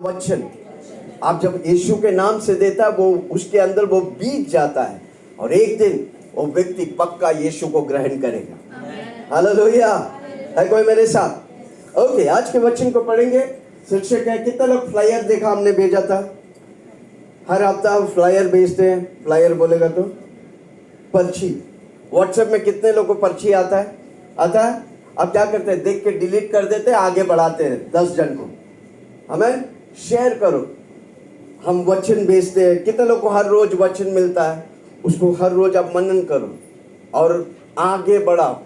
वचन आप जब यीशु के नाम से देता है, वो उसके अंदर वो बीज जाता है और एक दिन वो व्यक्ति पक्का यीशु को ग्रहण करेगा। हालेलुया। है कोई मेरे साथ? ओके, आज के वचन को पढ़ेंगे। शिक्षक है, कितना लोग फ्लायर देखा हमने भेजा था? हर हफ्ता हम फ्लायर भेजते हैं। फ्लायर बोलेगा तो पर्ची। व्हाट्सएप में कितने लोगों को पर्ची आता है? अब क्या करते हैं? देख के डिलीट कर देते हैं, आगे बढ़ाते हैं 10 जन को। हमें शेयर करो। हम वचन भेजते हैं। कितने लोग को हर रोज वचन मिलता है? उसको हर रोज आप मनन करो और आगे बढ़ाओ,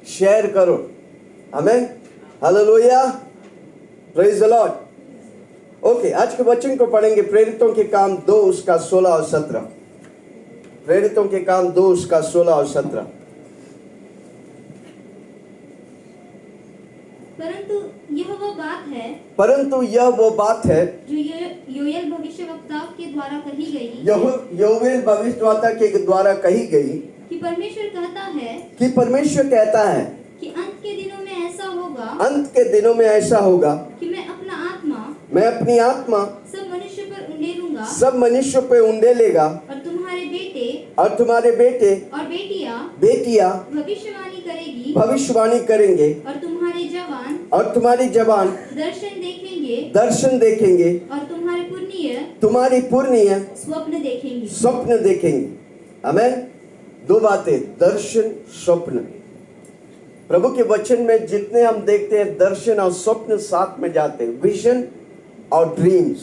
शेयर करो। हमें hallelujah, praise the Lord. Okay, आज के वचन को पढ़ेंगे। प्रेरितों के काम 2 उसका 16 और 17। प्रेरितों के काम 2 उसका 16 और 17। परंतु यह वो बात है जो योएल भविष्यवक्ता के द्वारा कही गई। योएल भविष्यवक्ता के द्वारा कही गई कि परमेश्वर कहता है कि अंत के दिनों में ऐसा होगा कि मैं अपनी आत्मा सब मनुष्य पर उंडेलूंगा और तुम्हारे बेटे और बेटियां भविष्यवाणी करेंगे और तुम्हारे जवान दर्शन देखेंगे और तुम्हारी पुरनिय स्वप्न देखेंगे। हमें 2 बातें, दर्शन, स्वप्न। प्रभु के वचन में जितने हम देखते हैं, दर्शन और स्वप्न साथ में जाते हैं। विजन और ड्रीम्स।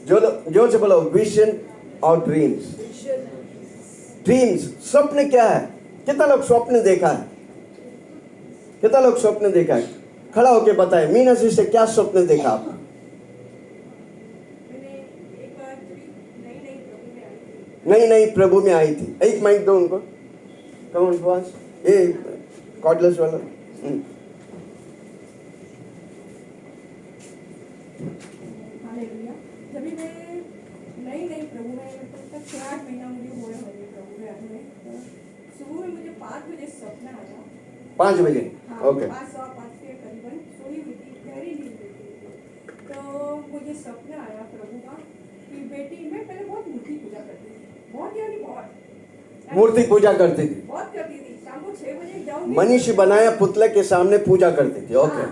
जो से बोलो, विजन और ड्रीम्स। ड्रीम्स, स्वप्न क्या है? कितना लोग स्वप्न देखा है? कितना लोग स्वप्न देखा है? खड़ा होके बताए। मीना जी से क्या स्वप्न देखा आपने? नई प्रभु में आई थी। एक माइक दो उनको। कम ऑन बॉस, ये कॉर्डलेस वाला। हालेलुया। जब भी मैं नई प्रभु में, तक 6-8 महीना मुझे हुए प्रभु में आने में, तो सुबह में मुझे 5 बजे सपना आया। 5 बजे? ओके। 5:15 के करीबन सोई हुई थी, गहरी नींद थी। तो मुझे सपना आया प्रभु का कि बेटी, मैं पहले बहुत मूर्ति पूजा करती थी, बहुत मूर्ति पूजा करती थी, बहुत करती थी। शाम को 6 बजे जाऊंगी, मनीष बनाया पुतले के सामने पूजा करती थी। ओके।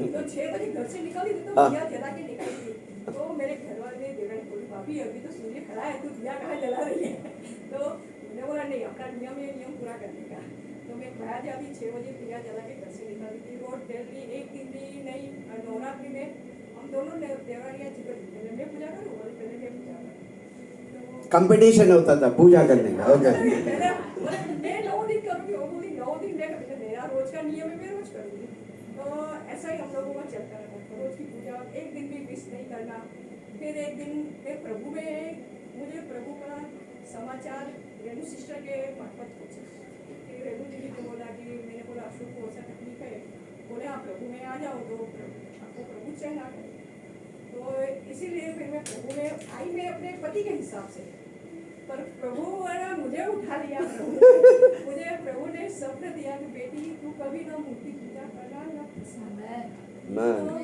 तो 6 बजे घर से निकली थी, तो दिया जला के निकली थी। तो मेरे घर वाले देवरानी बोली, भाभी अभी तो सूर्य खड़ा है, तू दिया कहाँ जला रही है? तो मैंने बोला नहीं, अपना नियम पूरा करने का। तो मैं बाहर जाती, 6 बजे दिया जला के घर से निकली थी। रोज डेली एक दिन भी नहीं। नवरात्रि में हम दोनों देवरानियाँ जिक्र, पहले मैं पूजा करूँ और पहले मैं पूजा करूँ। कंपटीशन होता था पूजा करने का। ओके। मैं 9 दिन करूँगी, वो बोली 9 दिन मैं करूँगी, मेरा रोज का नियम है, मैं रोज करूँगी। तो ऐसा ही हम लोगों का चलता रहता है, रोज की पूजा, एक दिन भी मिस नहीं करना। फिर एक दिन मैं प्रभु में, मुझे प्रभु का समाचार रेणु सिस्टर के मार्फत पूछा। रेणु जी ने बोला कि, मैंने बोला अशोक को ऐसा तकलीफ है, बोले आप प्रभु में आ जाओ तो आपको प्रभु चैन आ गए। तो इसीलिए फिर मैं प्रभु में आई, मैं अपने पति के हिसाब से, पर प्रभु ने मुझे उठा लिया। मुझे प्रभु ने स्वप्न दिया कि बेटी, तू कभी ना मूर्ति पूजा करना ना प्रसाद। तो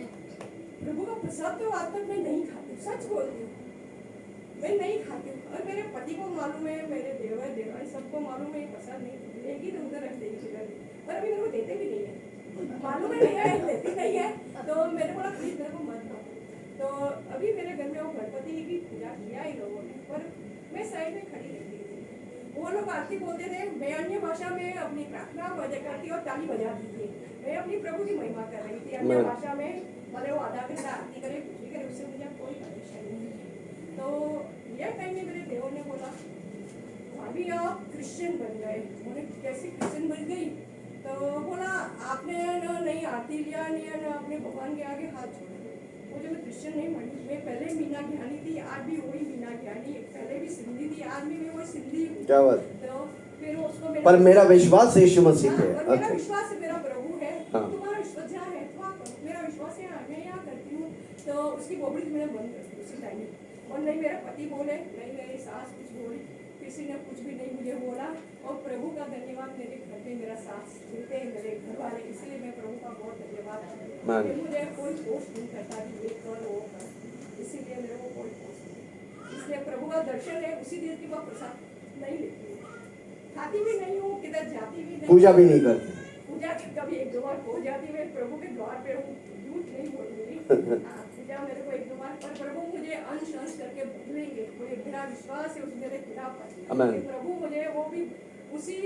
प्रभु का प्रसाद तो आज तक मैं नहीं खाती, सच बोलती हूँ, मैं नहीं खाती हूँ। और मेरे पति को मालूम है, मेरे देवर सबको मालूम है, प्रसाद नहीं लेगी तो उधर रख देगी, और अभी मेरे को देते भी नहीं है, मालूम है नहीं है, लेती नहीं है। तो मैंने बोला प्लीज मेरे को मत दो। तो अभी मेरे घर में वो गणपति की पूजा किया ही लोगों ने, पर मैं साइड में खड़ी रहती थी। वो लोग आरती बोलते थे, मैं अन्य भाषा में अपनी प्रार्थना करती और ताली बजाती थी। मैं अपनी प्रभु की महिमा कर रही थी अन्य भाषा में, भले वो आधा घंटा आरती करे, कुछ भी करे, उससे मुझे कोई परेशानी नहीं है। तो यह टाइम में मेरे देवर ने बोला, अभी आप क्रिश्चियन बन गए। बोले कैसे क्रिश्चियन बन गई? तो बोला आपने नहीं आरती लिया, नहीं अपने भगवान के आगे हाथ जोड़े। मुझे, मैं क्रिश्चियन नहीं बनी, मैं पहले मीना ज्ञानी थी, आज भी वही मीना ज्ञानी, पहले भी सिंधी थी, आज भी मैं वही सिंधी हूँ। क्या बात? तो फिर उसको पर मेरा विश्वास यीशु मसीह पे है। मेरा विश्वास है, मेरा प्रभु है। तुम्हारा विश्वास जहाँ है वहाँ करो, मेरा विश्वास है, मैं यहाँ करती हूँ। तो उसकी बोबड़ी मैंने बंद कर दी उसी टाइम। और नहीं मेरा पति बोले, नहीं मेरी सास कुछ बोली, किसी ने कुछ भी नहीं मुझे बोला। और प्रभु का धन्यवाद, मेरे घर में मेरा सास मिलते हैं, मेरे घर वाले, इसलिए मैं प्रभु का बहुत धन्यवाद। मुझे कोई पोस्ट नहीं करता कि ये कर वो कर। दर्शन है उसी दिन की वह प्रसाद नहीं लेती हूँ, खाती भी नहीं हूँ, किधर जाती भी नहीं, पूजा भी नहीं करते। पूजा कभी एक दो बार हो जाती है, प्रभु के द्वार पे हूँ, झूठ नहीं बोलूंगी। पूजा मेरे को एक दो बार, पर प्रभु मुझे अंश अंश करके बदलेंगे, मुझे मेरा विश्वास है उस मेरे खुदा पर Amen. कि प्रभु मुझे वो भी उसी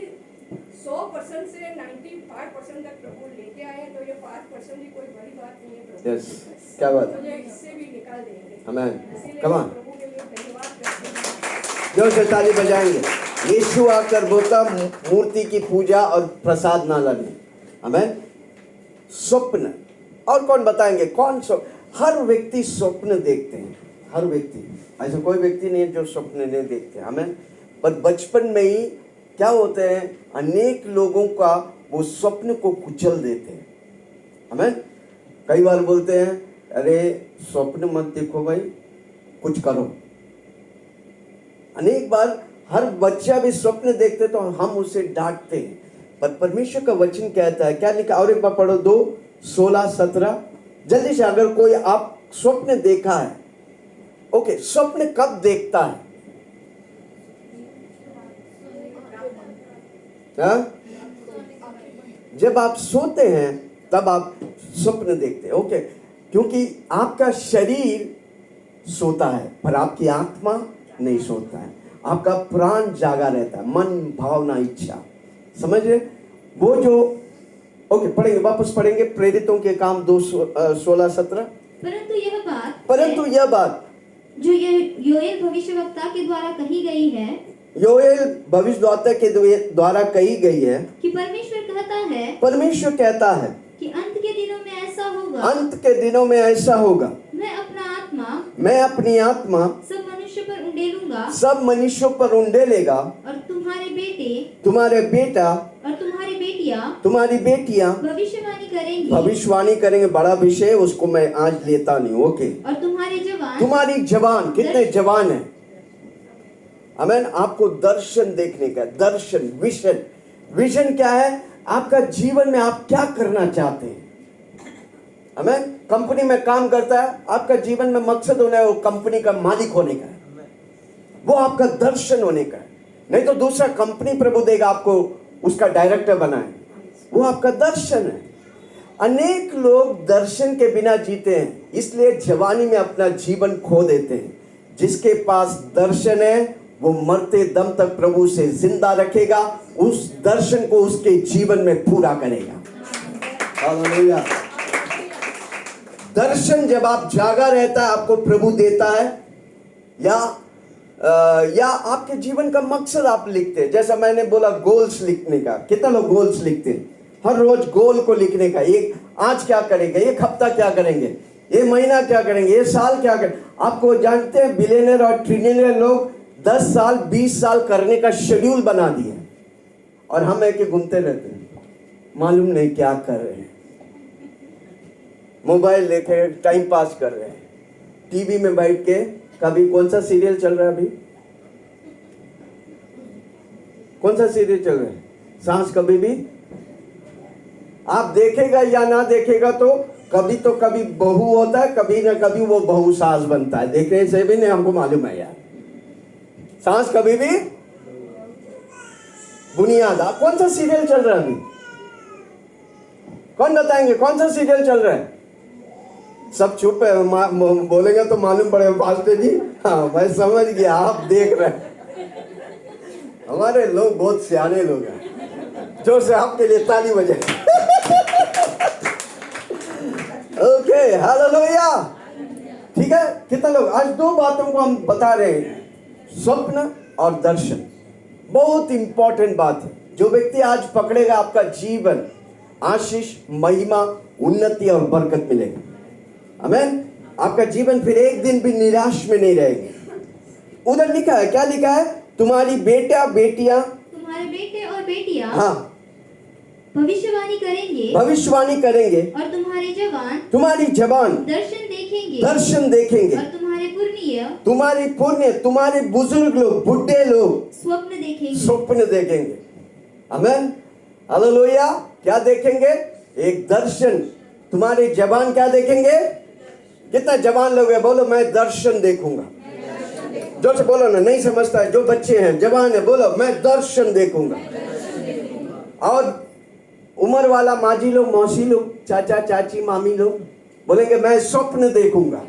100% से 95% तक प्रभु लेके आए, तो ये 5% भी कोई बड़ी बात नहीं है प्रभु। Yes. क्या बात? मुझे इससे भी निकाल देंगे। Amen. इसीलिए Come on. प्रभु के लिए धन्यवाद करते हैं। जोर से ताली बजाएंगे। यीशु आकर बोलता मूर्ति की पूजा और प्रसाद ना लानी। आमेन। स्वप्न, और कौन बताएंगे कौन स्वप्न? हर व्यक्ति स्वप्न देखते हैं, हर व्यक्ति, ऐसा कोई व्यक्ति नहीं है जो स्वप्न नहीं देखते। आमेन। पर बचपन में ही क्या होते हैं, अनेक लोगों का वो स्वप्न को कुचल देते हैं। आमेन। कई बार बोलते हैं अरे स्वप्न मत देखो भाई, कुछ करो। अनेक बार हर बच्चा भी स्वप्न देखते तो हम उसे डांटते हैं, पर परमेश्वर का वचन कहता है, क्या लिखा, और एक बार पढ़ो 2:16-17 जल्दी से। अगर कोई आप स्वप्न देखा है, ओके, स्वप्न कब देखता है? हाँ? जब आप सोते हैं तब आप स्वप्न देखते हैं, ओके, क्योंकि आपका शरीर सोता है पर आपकी आत्मा नहीं सोता है, आपका प्राण जागा रहता है, मन भावना इच्छा, समझ रहे? वो जो, ओके, पढ़ेंगे, वापस पढ़ेंगे प्रेरितों के काम 2:16-17। परंतु यह बात जो योएल भविष्यवक्ता के द्वारा कही गई है, योएल भविष्यद्वक्ता के द्वारा कही गई है कि परमेश्वर कहता है कि अंत के दिनों में ऐसा होगा, अंत के दिनों में ऐसा होगा, मैं अपनी आत्मा सब मनुष्य पर उंडेलूंगा, सब मनुष्यों पर उंडेलेगा, और तुम्हारे बेटे, तुम्हारे बेटा और तुम्हारी बेटियां भविष्यवाणी करेंगे। बड़ा विषय, उसको मैं आज लेता नहीं, ओके। और तुम्हारी जवान, कितने जवान है? आमेन। आपको दर्शन देखने का, दर्शन, विजन। विजन क्या है? आपका जीवन में आप क्या करना चाहते हैं? आमेन। कंपनी में काम करता है, आपका जीवन में मकसद होना है वो कंपनी का मालिक होने का है, वो आपका दर्शन होने का है। नहीं तो दूसरा कंपनी प्रभु देगा आपको, उसका डायरेक्टर बनाए, वो आपका दर्शन है। अनेक लोग दर्शन के बिना जीते हैं, इसलिए जवानी में अपना जीवन खो देते हैं। जिसके पास दर्शन है वो मरते दम तक प्रभु से जिंदा रखेगा, उस दर्शन को उसके जीवन में पूरा करेगा। हालेलुया। दर्शन जब आप जागा रहता है, आपको प्रभु देता है, या आपके जीवन का मकसद आप लिखते हैं। जैसा मैंने बोला गोल्स लिखने का, कितना लोग गोल्स लिखते हैं? हर रोज गोल को लिखने का, एक आज क्या करेंगे, एक हफ्ता क्या करेंगे, ये महीना क्या करेंगे, ये साल क्या करेंगे। आपको जानते हैं बिलियनर और ट्रिलियनर लोग 10 साल 20 साल करने का शेड्यूल बना दिए, और हम है कि घूमते रहते हैं, मालूम नहीं क्या कर रहे हैं, मोबाइल लेके टाइम पास कर रहे हैं, टीवी में बैठ के, कभी कौन सा सीरियल चल रहा है अभी, कौन सा सीरियल चल रहा है? सांस कभी भी, आप देखेगा या ना देखेगा तो कभी बहू होता है, कभी ना कभी वो बहू सास बनता है। देखने से भी नहीं, हमको मालूम है यार, सांस कभी भी बुनियाद। आप कौन सा सीरियल चल रहा है अभी? कौन बताएंगे कौन सा सीरियल चल रहा है? सब चुप है, बोलेंगे तो मालूम पड़ेगा पास्टर जी। हाँ, मैं समझ गया, आप देख रहे हैं। हमारे लोग बहुत सियाने लोग हैं। जोर से आपके लिए ताली बजाए। Okay, hallelujah. ठीक है, कितना लोग? आज 2 बातों को हम बता रहे हैं, स्वप्न और दर्शन। बहुत इंपॉर्टेंट बात है। जो व्यक्ति आज पकड़ेगा, आपका जीवन आशीष, महिमा, उन्नति और बरकत मिलेगा। आमीन। आपका जीवन फिर एक दिन भी निराश में नहीं रहेगा। उधर लिखा है, क्या लिखा है? तुम्हारी बेटे और बेटियां हाँ भविष्यवाणी करेंगे, और तुम्हारी जवान दर्शन देखेंगे, और तुम्हारे पुण्य, तुम्हारे बुजुर्ग लोग, बुढ़े लोग स्वप्न देखेंगे। आमीन, हालेलुया। क्या देखेंगे? एक दर्शन। तुम्हारे जवान क्या देखेंगे? कितना जवान लोग है? बोलो, मैं दर्शन देखूंगा। जोर से बोलो ना, नहीं समझता है, जो बच्चे हैं, जवान है, बोलो मैं दर्शन देखूंगा। और उम्र वाला माजी लोग, मौसी लोग, चाचा चाची, मामी लोग बोलेंगे मैं स्वप्न देखूंगा।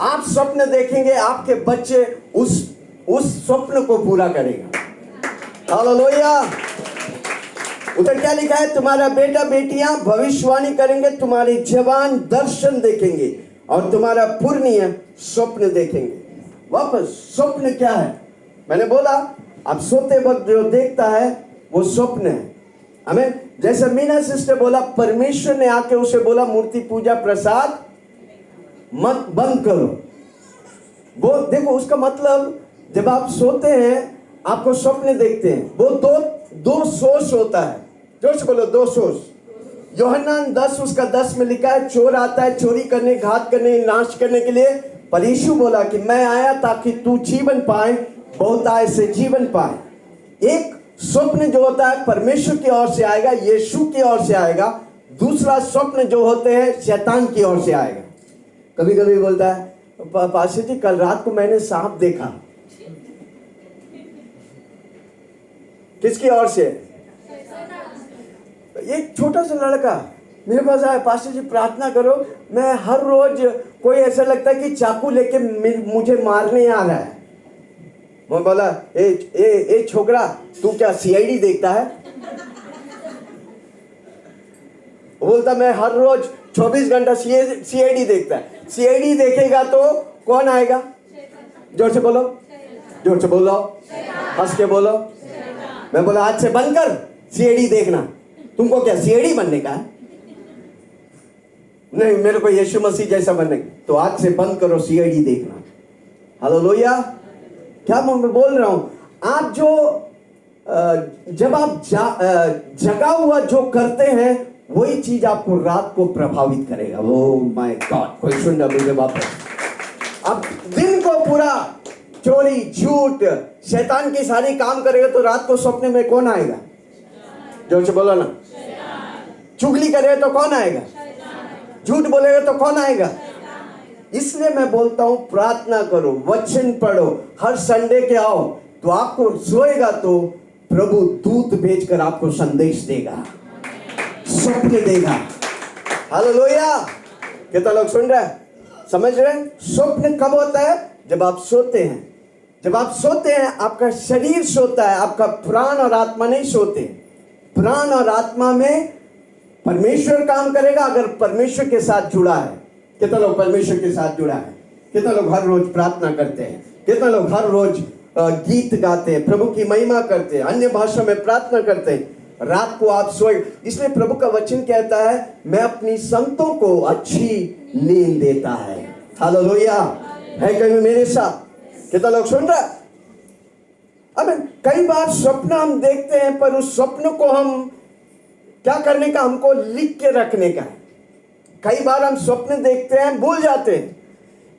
आप स्वप्न देखेंगे, आपके बच्चे उस स्वप्न को पूरा करेगा। हालेलुया। उधर क्या लिखा है? तुम्हारा बेटा बेटियां भविष्यवाणी करेंगे, तुम्हारे जवान दर्शन देखेंगे और तुम्हारा पुरनिया स्वप्न देखेंगे। वापस स्वप्न क्या है? मैंने बोला आप सोते वक्त जो देखता है वो स्वप्न है। हमें जैसे मीना सिस्टर बोला, परमेश्वर ने आके उसे बोला मूर्ति पूजा प्रसाद मत बंद करो। वो देखो, उसका मतलब जब आप सोते हैं आपको स्वप्न देखते हैं, वो दो सोर्स होता है। जोर से बोलो, दो सोर्स। यूहन्ना 10 उसका 10 में लिखा है, चोर आता है चोरी करने, घात करने, नाश करने के लिए, पर यीशु बोला कि मैं आया ताकि तू जीवन पाए, बहुतायत से जीवन पाए। एक स्वप्न जो होता है परमेश्वर की ओर से आएगा, यीशु की ओर से आएगा। दूसरा स्वप्न जो होते हैं शैतान की ओर से आएगा। कभी कभी बोलता है, पास्टर जी कल रात को मैंने सांप देखा। किसकी ओर से? एक छोटा सा लड़का मेरे पास आया, पास्टर जी प्रार्थना करो, मैं हर रोज कोई ऐसा लगता है कि चाकू लेके मुझे मारने आ रहा है। मैं बोला, ए छोकरा, तू क्या सीआईडी देखता है? वो बोलता मैं हर रोज 24 घंटा सीआईडी देखता है। सीआईडी देखेगा तो कौन आएगा? जोर से बोलो, जोर से बोलो, हंस के बोलो। मैं बोला आज से बंद कर सीआईडी देखना। तुमको क्या सीआईडी बनने का है? नहीं, मेरे को यीशु मसीह जैसा बनने। तो आज से बंद करो सीआईडी देखना। हालेलुया। क्या मैं बोल रहा हूं? आप जो जब आप जगा हुआ जो करते हैं वही चीज आपको रात को प्रभावित करेगा। ओह माय गॉड, कोई सुन रहा मुझे वापस? अब दिन को पूरा चोरी, झूठ, शैतान की सारी काम करेगा तो रात को सपने में कौन आएगा? जोर से बोलो ना। चुगली करेगा तो कौन आएगा? झूठ बोलेगा तो कौन आएगा? इसलिए मैं बोलता हूं प्रार्थना करो, वचन पढ़ो, हर संडे के आओ, तो आपको सोएगा तो प्रभु दूत भेजकर आपको संदेश देगा, स्वप्न देगा। हालेलुया। कितना लोग सुन रहे हैं, समझ रहे हैं? स्वप्न कब होता है? जब आप सोते हैं। जब आप सोते हैं आपका शरीर सोता है, आपका प्राण और आत्मा नहीं सोते। प्राण और आत्मा में परमेश्वर काम करेगा अगर परमेश्वर के साथ जुड़ा है। कितना लोग परमेश्वर के साथ जुड़ा है? कितना लोग हर रोज प्रार्थना करते हैं? कितना लोग हर रोज गीत गाते हैं, प्रभु की महिमा करते हैं, अन्य भाषा में प्रार्थना करते हैं? रात को आप सोए। इसलिए प्रभु का वचन कहता है, मैं अपनी संतों को अच्छी नींद देता है। हालेलुया। है कहीं मेरे साथ? कितना लोग सुन रहे? अब कई बार स्वप्न हम देखते हैं, पर उस स्वप्न को हम क्या करने का? हमको लिख के रखने का है। कई बार हम स्वप्न देखते हैं, भूल जाते हैं।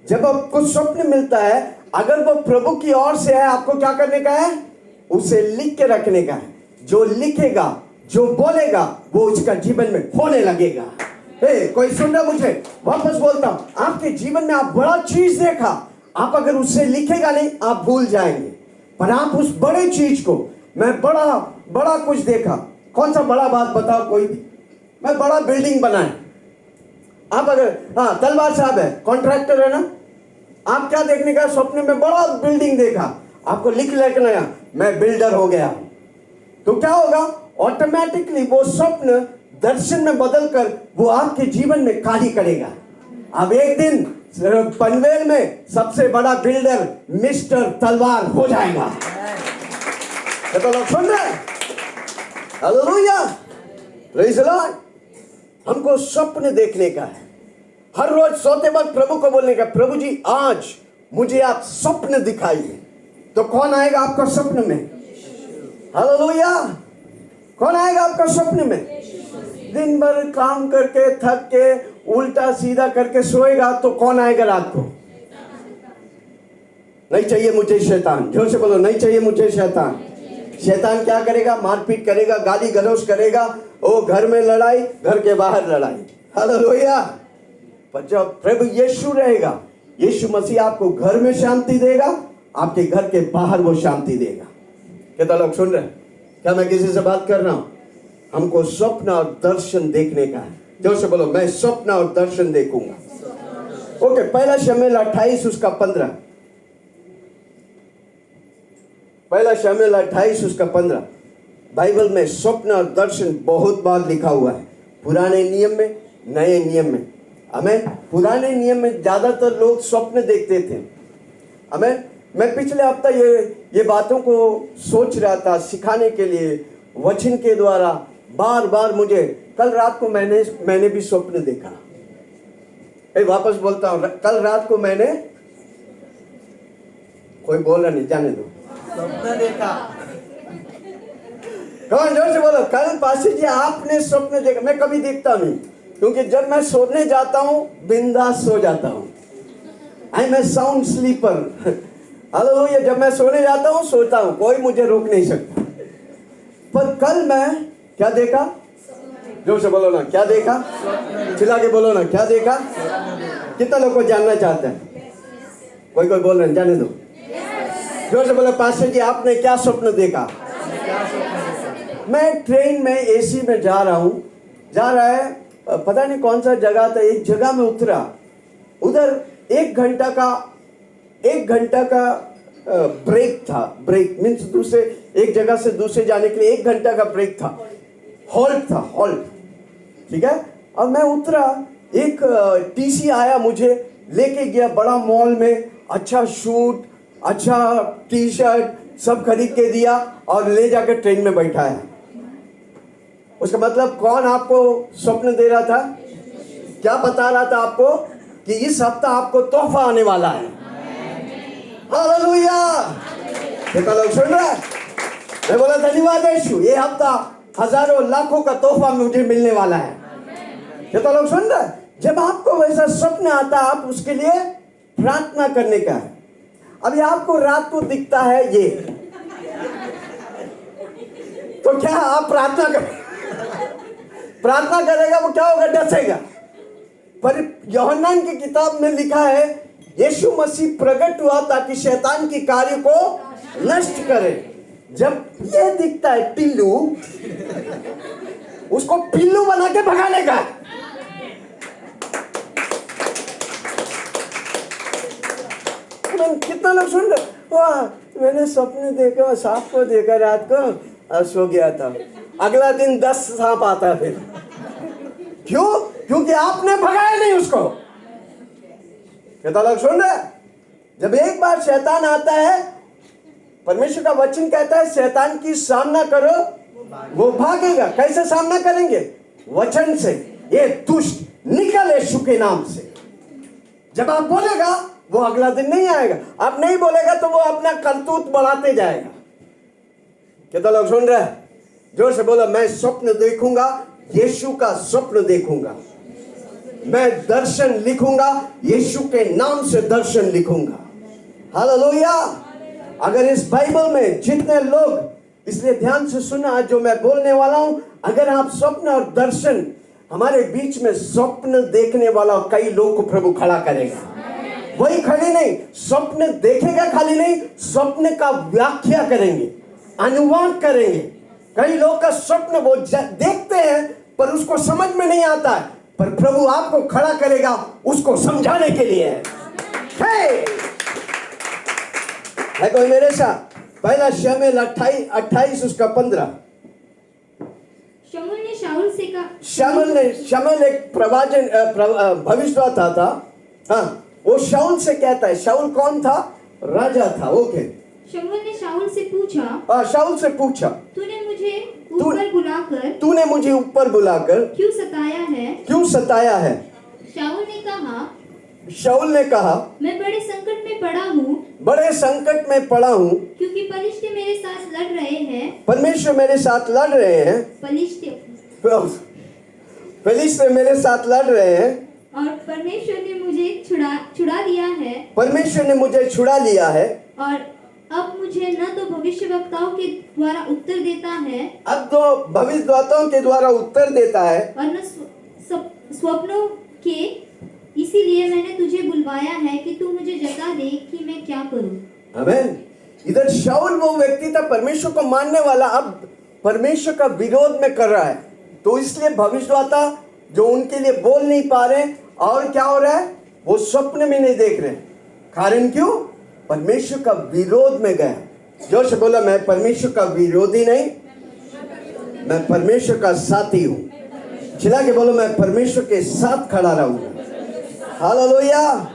जब आपको स्वप्न मिलता है, अगर वो प्रभु की ओर से है, आपको क्या करने का है? उसे लिख के रखने का है। जो लिखेगा, जो बोलेगा, वो उसका जीवन में होने लगेगा। कोई सुन रहा मुझे? वापस बोलता हूं, आपके जीवन में आप बड़ा चीज देखा, आप अगर उससे लिखेगा नहीं, आप भूल जाएंगे। पर आप उस बड़े चीज को, मैं बड़ा कुछ देखा। कौन सा बड़ा बात बताओ कोई भी? मैं बड़ा बिल्डिंग बनाया। आप अगर, हाँ तलवार साहब है, कॉन्ट्रैक्टर है ना, आप क्या देखने का? स्वप्न में बड़ा बिल्डिंग देखा, आपको लिख लेकर मैं बिल्डर हो गया। तो क्या होगा? ऑटोमेटिकली वो स्वप्न दर्शन में बदलकर वो आपके जीवन में कार्य करेगा। अब एक दिन पनवेल में सबसे बड़ा बिल्डर मिस्टर तलवार हो जाएगा। तो लोग सुन रहे हैं? Hallelujah, praise the Lord. हमको स्वप्न देखने का है। हर रोज सोते वक्त प्रभु को बोलने का, प्रभु जी आज मुझे आप स्वप्न दिखाइए। तो कौन आएगा आपका स्वप्न में? हालेलुया। कौन आएगा आपका स्वप्न में? दिन भर काम करके थक के उल्टा सीधा करके सोएगा तो कौन आएगा रात को? नहीं चाहिए मुझे शैतान। जोर से बोलो, नहीं चाहिए मुझे शैतान। शैतान क्या करेगा? मारपीट करेगा, गाली गलौज करेगा, ओ घर में लड़ाई, घर के बाहर लड़ाई। हालेलुया। पर जब प्रभु यीशु रहेगा, यीशु मसीह आपको घर में शांति देगा आपके घर के बाहर वो शांति देगा। कितना लोग सुन रहे हैं? क्या मैं किसी से बात कर रहा हूं? हमको स्वप्न और दर्शन देखने का है। जोर से बोलो, मैं स्वप्न और दर्शन देखूंगा। ओके, पहला शमूएल 28 उसका 15। पहला शमूएल 28 उसका 15। बाइबल में स्वप्न और दर्शन बहुत बार लिखा हुआ है, पुराने नियम में, नए नियम में। हमें पुराने नियम में ज्यादातर लोग स्वप्न देखते थे। हमें मैं पिछले हफ्ता ये बातों को सोच रहा था सिखाने के लिए वचन के द्वारा। बार बार मुझे कल रात को मैंने भी स्वप्न देखा। वापस बोलता हूं, कल रात को मैंने, कोई बोला नहीं, जाने दो, स्वप्न देखा। कौन जोर से बोलो, कल पासी जी आपने स्वप्न देखा? मैं कभी देखता नहीं, क्योंकि जब मैं सोने जाता हूं बिंदास सो जाता हूं। I am a sound sleeper. Hallelujah. जब मैं सोने जाता हूं सोता हूं, कोई मुझे रोक नहीं सकता। पर कल मैं क्या देखा? जोर से बोलो ना, क्या देखा? चिल्ला के बोलो ना, क्या देखा? कितना लोग को जानना चाहते हैं? कोई बोल रहे हैं, जाने दो। जोर से बोलो, पास्टर जी आपने क्या स्वप्न देखा? मैं ट्रेन में एसी में जा रहा है, पता नहीं कौन सा जगह था, एक जगह में उतरा। उधर 1 घंटा का ब्रेक था। ब्रेक मीन्स दूसरे एक जगह से दूसरे जाने के लिए 1 घंटा का ब्रेक था, हॉल्ट था, हॉल्ट। ठीक है। और मैं उतरा, एक टीसी आया, मुझे लेके गया बड़ा मॉल में, अच्छा शूट, अच्छा टी शर्ट सब खरीद के दिया और ले जाकर ट्रेन में बैठाया। उसका मतलब कौन आपको स्वप्न दे रहा था? क्या बता रहा था आपको? कि इस हफ्ता आपको तोहफा आने वाला है। हालेलुया। कितना लोग सुन रहे हैं? मैं बोला धन्यवाद यीशु, ये हफ्ता हजारों लाखों का तोहफा मुझे मिलने वाला है। कितना लोग सुन रहे हैं? जब आपको वैसा स्वप्न आता है, आप उसके लिए प्रार्थना करने का है। अभी आपको रात को दिखता है ये, तो क्या आप प्रार्थना करेगा? वो क्या होगा? डसेगा। पर यूहन्ना की किताब में लिखा है यीशु मसीह प्रकट हुआ ताकि शैतान की कार्य को नष्ट करे। जब ये दिखता है पिल्लू, उसको पिल्लू बना के भगाने का। कितना लोग सुन रहे? वाह, मैंने सपने देखा, सांप को देखा रात को और सो गया था। अगला दिन 10 सांप आता है। फिर क्यों? क्योंकि आपने भगाया नहीं उसको। कितना लोग सुन रहे? जब एक बार शैतान आता है, परमेश्वर का वचन कहता है शैतान की सामना करो, वो भागेगा। कैसे सामना करेंगे? वचन से। ये दुष्ट निकल यीशु के नाम से। जब आप बोलेगा, वो अगला दिन नहीं आएगा। आप नहीं बोलेगा तो वो अपना करतूत बढ़ाते जाएगा। कितना लोग सुन रहे हैं? जोर से बोलो, मैं स्वप्न देखूंगा, यीशु का स्वप्न देखूंगा। मैं दर्शन लिखूंगा, यीशु के नाम से दर्शन लिखूंगा। हालेलुया। अगर इस बाइबल में जितने लोग, इसलिए ध्यान से सुना जो मैं बोलने वाला हूं, अगर आप स्वप्न और दर्शन, हमारे बीच में स्वप्न देखने वाला कई लोग को प्रभु खड़ा करेगा। वही खड़े नहीं, स्वप्न देखेगा खाली नहीं, स्वप्न का व्याख्या करेंगे, अनुवाद करेंगे। कई लोग का स्वप्न वो देखते हैं पर उसको समझ में नहीं आता है, पर प्रभु आपको खड़ा करेगा उसको समझाने के लिए। है कोई मेरे साथ? पहला शमूएल 28 उसका 15। शमूएल ने शाऊल से कहा, शमूएल एक भविष्यवक्ता था। हाँ, वो शाऊल से कहता है। शाऊल कौन था? राजा था। ओके। शमूएल ने शाऊल से पूछा, तूने मुझे ऊपर बुलाकर क्यों सताया है? शाऊल ने कहा, मैं बड़े संकट में पड़ा हूँ, क्योंकि परमेश्वर मेरे साथ लड़ रहे हैं। और परमेश्वर ने मुझे छुड़ा लिया है। और अब मुझे न तो भविष्यवक्ताओं के द्वारा उत्तर देता है, और न स्वप्नों के। इसीलिए मैंने तुझे बुलवाया है कि तू मुझे जता दे कि मैं क्या करूं। आमेन। इधर शाऊल वो व्यक्ति था परमेश्वर को मानने वाला, अब परमेश्वर का विरोध में कर रहा है, तो इसलिए भविष्यद्वक्ता जो उनके लिए बोल नहीं पा रहे, और क्या हो रहा है, वो स्वप्न में नहीं देख रहे। कारण क्यों? परमेश्वर का विरोध में गया। जोश बोला, मैं परमेश्वर का विरोधी नहीं, मैं परमेश्वर का साथी हूं। चिल्ला के बोलो, मैं परमेश्वर के साथ खड़ा रहूंगा। हालेलुया।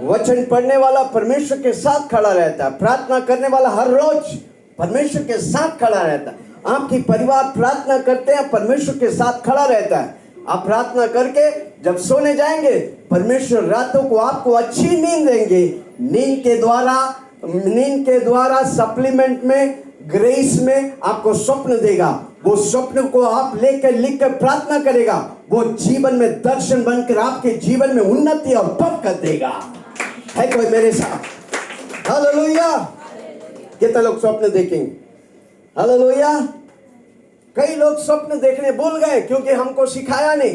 वचन पढ़ने वाला परमेश्वर के साथ खड़ा रहता है, प्रार्थना करने वाला हर रोज परमेश्वर के साथ खड़ा रहता है। आपकी परिवार प्रार्थना करते हैं, परमेश्वर के साथ खड़ा रहता है। आप प्रार्थना करके जब सोने जाएंगे, परमेश्वर रातों को आपको अच्छी नींद देंगे। नींद के द्वारा सप्लीमेंट में, ग्रेस में आपको स्वप्न देगा। वो स्वप्न को आप लेकर लिख कर प्रार्थना करेगा, वो जीवन में दर्शन बनकर आपके जीवन में उन्नति और बरकत देगा। है कोई मेरे साथ? हालेलुया। कितने लोग स्वप्न देखेंगे? हालेलुया। कई लोग स्वप्न देखने भूल गए क्योंकि हमको सिखाया नहीं।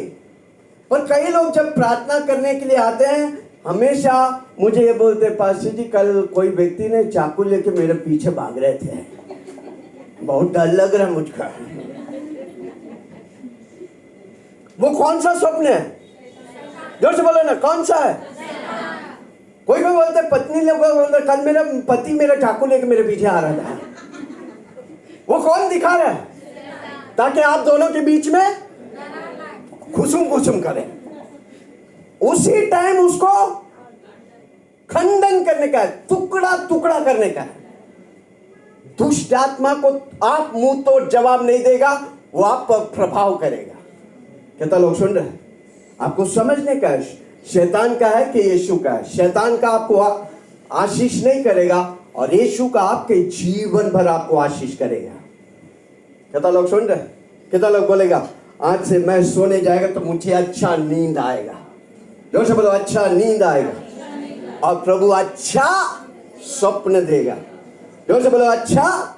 पर कई लोग जब प्रार्थना करने के लिए आते हैं, हमेशा मुझे ये बोलते, पास्टर जी कल कोई व्यक्ति ने चाकू लेके मेरे पीछे भाग रहे थे, बहुत डर लग रहा है मुझको। वो कौन सा स्वप्न है? जोर से बोलो ना, कौन सा है? कोई कोई बोलते, पत्नी लोग बोलते, कल मेरा पति मेरा चाकू लेके मेरे पीछे आ रहा था। वो कौन दिखा रहा है? ताकि आप दोनों के बीच में खुशुम करें। उसी टाइम उसको खंडन करने का है, टुकड़ा टुकड़ा करने का है। दुष्ट आत्मा को आप मुंह तोड़ जवाब नहीं देगा, वो आप पर प्रभाव करेगा। कितना लोग सुन रहे हैं? आपको समझने का है, शैतान का है कि यीशु का है। शैतान का आपको आशीष नहीं करेगा, और यीशु का आपके जीवन भर आपको आशीष करेगा। कितना लोग सुन रहे हैं? कितना लोग बोलेगा, आज से मैं सोने जाएगा तो मुझे अच्छा नींद आएगा? जोर से बोलो, अच्छा नींद आएगा, और प्रभु अच्छा स्वप्न देगा। जोर से बोलो, अच्छा।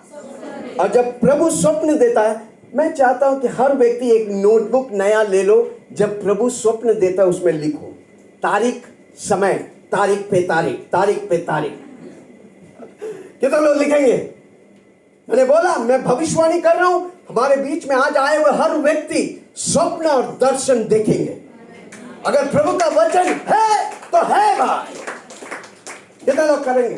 और जब प्रभु स्वप्न देता है, मैं चाहता हूं कि हर व्यक्ति एक नोटबुक नया ले लो। जब प्रभु स्वप्न देता है उसमें लिखो तारीख, समय, तारीख पे तारीख, तारीख पे तारीख। कितने लोग लिखेंगे? मैंने बोला, मैं भविष्यवाणी कर रहा हूं, हमारे बीच में आज आए हुए हर व्यक्ति स्वप्न और दर्शन देखेंगे। अगर प्रभु का वचन है तो है भाई। कितने लोग करेंगे?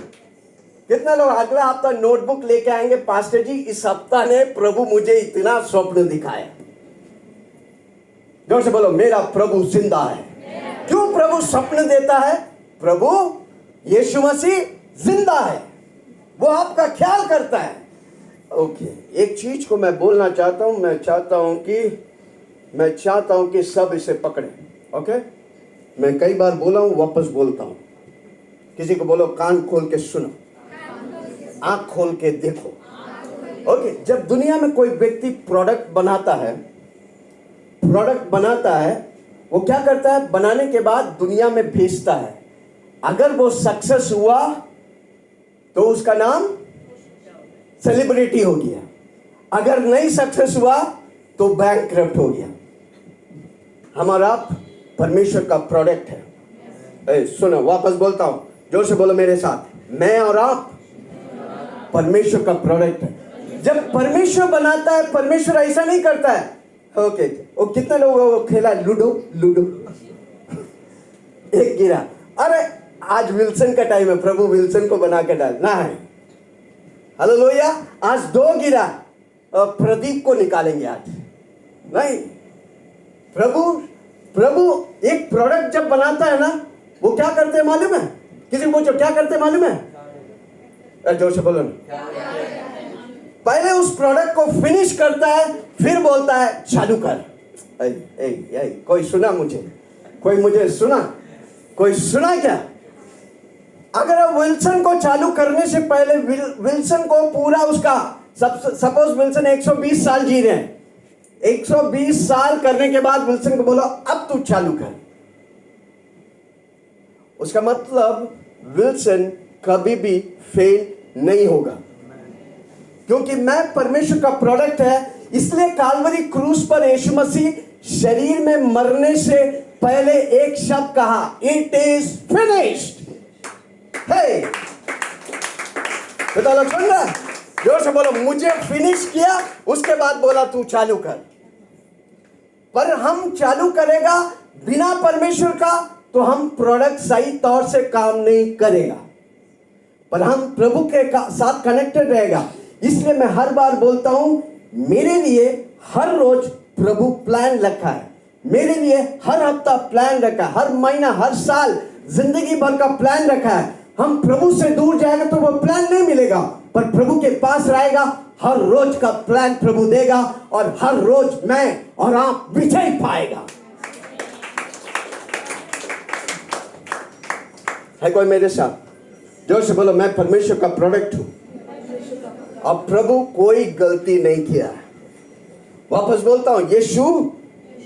कितने लोग अगला हफ्ता नोटबुक लेके आएंगे, पास्टर जी इस हफ्ता ने प्रभु मुझे इतना स्वप्न दिखाया। जोर से बोलो, मेरा प्रभु जिंदा है। क्यों प्रभु स्वप्न देता है? प्रभु यीशु मसीह जिंदा है, वो आपका ख्याल करता है। ओके, एक चीज को मैं बोलना चाहता हूं, मैं चाहता हूं कि सब इसे पकड़े। ओके, मैं कई बार बोला हूं, वापस बोलता हूं। किसी को बोलो, कान खोल के सुनो, आंख खोल के देखो। ओके, जब दुनिया में कोई व्यक्ति प्रोडक्ट बनाता है, वो क्या करता है? बनाने के बाद दुनिया में भेजता है। अगर वो सक्सेस हुआ तो उसका नाम सेलिब्रिटी हो गया, अगर नहीं सक्सेस हुआ तो बैंकक्रप्ट हो गया। हमारा परमेश्वर का प्रोडक्ट है। सुनो, वापस बोलता हूं, जोर से बोलो मेरे साथ, मैं और आप परमेश्वर का प्रोडक्ट है। जब परमेश्वर बनाता है, परमेश्वर ऐसा नहीं करता है। ओके, वो कितने लोग खेला लूडो? एक गिरा, अरे आज विल्सन का टाइम है, प्रभु विल्सन को बना के डालना है। हालेलुया। आज 2 गिरा, प्रदीप को निकालेंगे आज नहीं। प्रभु एक प्रोडक्ट जब बनाता है ना, वो क्या करते हैं मालूम है? किसी को पूछो, क्या करते हैं मालूम है? जोर से बोलो ना। पहले उस प्रोडक्ट को फिनिश करता है, फिर बोलता है चालू कर। कोई सुना मुझे? कोई मुझे सुना? कोई सुना क्या? अगर आप विल्सन को चालू करने से पहले विल्सन को पूरा उसका, सपोज विल्सन 120 साल जी रहे हैं, 120 साल करने के बाद विल्सन को बोलो अब तू चालू कर। उसका मतलब विल्सन कभी भी फेल नहीं होगा, क्योंकि मैं परमेश्वर का प्रोडक्ट है। इसलिए काल्वरी क्रूस पर यीशु मसीह शरीर में मरने से पहले एक शब्द कहा, इट इज फिनिश्ड। हे, पता लग सुन रहा? जोर से बोलो, मुझे फिनिश किया, उसके बाद बोला तू चालू कर। पर हम चालू करेगा बिना परमेश्वर का तो हम प्रोडक्ट सही तौर से काम नहीं करेगा, पर हम प्रभु के साथ कनेक्टेड रहेगा। इसलिए मैं हर बार बोलता हूं, मेरे लिए हर रोज प्रभु प्लान रखा है, मेरे लिए हर हफ्ता प्लान रखा है, हर महीना, हर साल, जिंदगी भर का प्लान रखा है। हम प्रभु से दूर जाएगा तो वो प्लान नहीं मिलेगा, पर प्रभु के पास रहेगा, हर रोज का प्लान प्रभु देगा और हर रोज मैं और आप विजय पाएगा। है कोई मेरे साथ? जोर से बोलो, मैं परमेश्वर का प्रोडक्ट हूं। अब प्रभु कोई गलती नहीं किया। वापस बोलता हूं, यीशु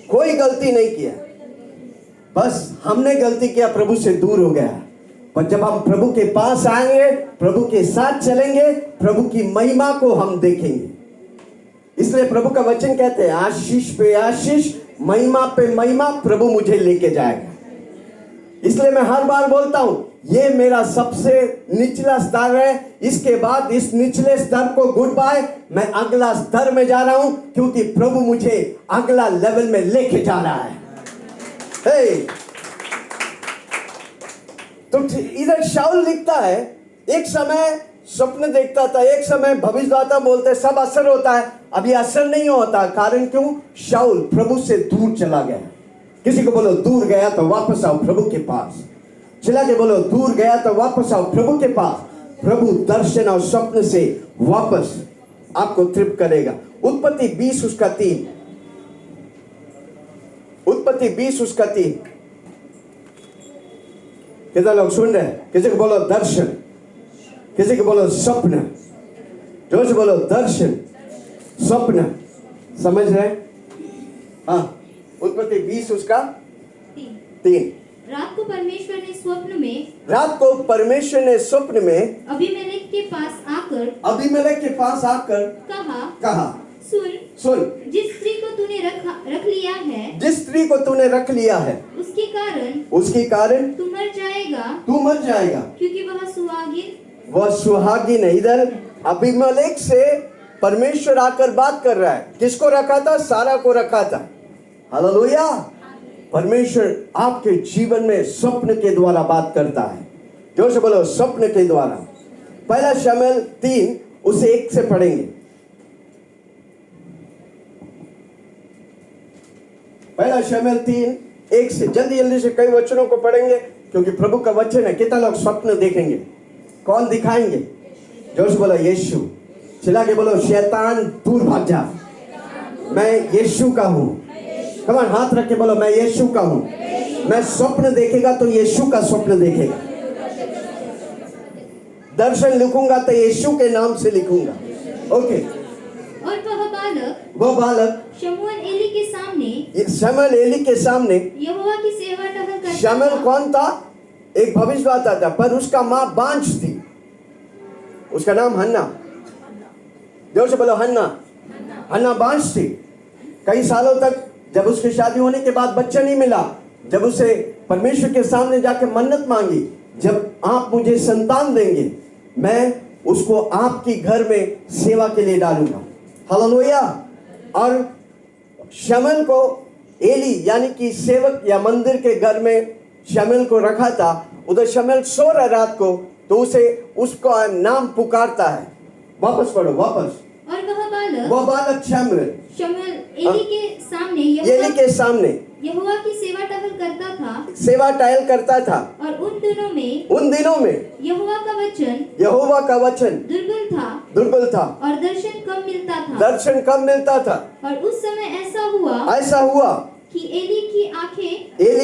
कोई गलती नहीं किया, बस हमने गलती किया, प्रभु से दूर हो गया। पर जब हम प्रभु के पास आएंगे, प्रभु के साथ चलेंगे, प्रभु की महिमा को हम देखेंगे। इसलिए प्रभु का वचन कहते हैं, आशीष पे आशीष, महिमा पे महिमा प्रभु मुझे लेके जाएगा। इसलिए मैं हर बार बोलता हूं, ये मेरा सबसे निचला स्तर है, इसके बाद इस निचले स्तर को गुड बाय, मैं अगला स्तर में जा रहा हूं, क्योंकि प्रभु मुझे अगला लेवल में लेके जा रहा है। तो इधर शाऊल लिखता है, एक समय स्वप्न देखता था, एक समय भविष्यद्वक्ता बोलते, सब असर होता है। अभी असर नहीं होता, कारण क्यों? शाऊल प्रभु से दूर चला गया। किसी को बोलो, दूर गया तो वापस आओ प्रभु के पास। चिल्ला के बोलो, दूर गया तो वापस आओ प्रभु के पास। प्रभु दर्शन और स्वप्न से वापस आपको तृप्त करेगा। उत्पत्ति 20 उसका 3, उत्पत्ति 20 उसका 3। कितना लोग सुन रहे हैं? किसी को बोलो दर्शन, किसी को बोलो स्वप्न। जोर से बोलो, दर्शन, स्वप्न। समझ रहे? हाँ, उत्पत्ति 20 उसका 3। रात को परमेश्वर ने स्वप्न में, रात को परमेश्वर ने स्वप्न में अबीमेलेक के पास आकर, अबीमेलेक के पास आकर कहा, सुन, जिस स्त्री को तूने रख लिया है, जिस स्त्री को तूने रख लिया है, उसके कारण तू मर जाएगा, क्योंकि वह सुहागिन है। इधर अबीमेलेक से परमेश्वर आकर बात कर रहा है। किसको रखा था? सारा को रखा था। हालेलुया। परमेश्वर आपके जीवन में स्वप्न के द्वारा बात करता है। जोर से बोलो, स्वप्न के द्वारा। पहला शमूएल 3 उसे 1 से पढ़ेंगे। पहला शमूएल 3 1 से। जल्दी से कई वचनों को पढ़ेंगे, क्योंकि प्रभु का वचन है। कितना लोग स्वप्न देखेंगे? कौन दिखाएंगे? जोर से बोलो, यीशु। चिल्ला के बोलो, शैतान दूर भाग जा, मैं यीशु का हूं। कमान, हाथ रख के बोलो, मैं यीशु का हूं। मैं स्वप्न देखेगा तो यीशु का स्वप्न देखेगा। दर्शन लिखूंगा तो यीशु के नाम से लिखूंगा। ओके। और वह बालक शमूएल एली के सामने यहोवा की सेवा टहल करता। शमूएल कौन था? एक भविष्यद्वक्ता था, पर उसका माँ बांझ थी। उसका नाम हन्ना। जोर से बोलो, हन्ना बांझ थी। कई सालों तक, जब उसकी शादी होने के बाद बच्चा नहीं मिला, जब उसे परमेश्वर के सामने जाके मन्नत मांगी, जब आप मुझे संतान देंगे, मैं उसको आपकी घर में सेवा के लिए डालूंगा। हालेलुया। और शमूएल को एली यानी कि सेवक या मंदिर के घर में शमूएल को रखा था। उधर शमूएल सो रहा रात को, तो उसे उसका नाम पुकारता है। वापस पढ़ो, वापस। और वह बालक शमूएल एली के सामने यहोवा की सेवा टहल करता था। और उन दिनों में यहोवा का वचन दुर्बल था और दर्शन कम मिलता था। और उस समय ऐसा हुआ कि एली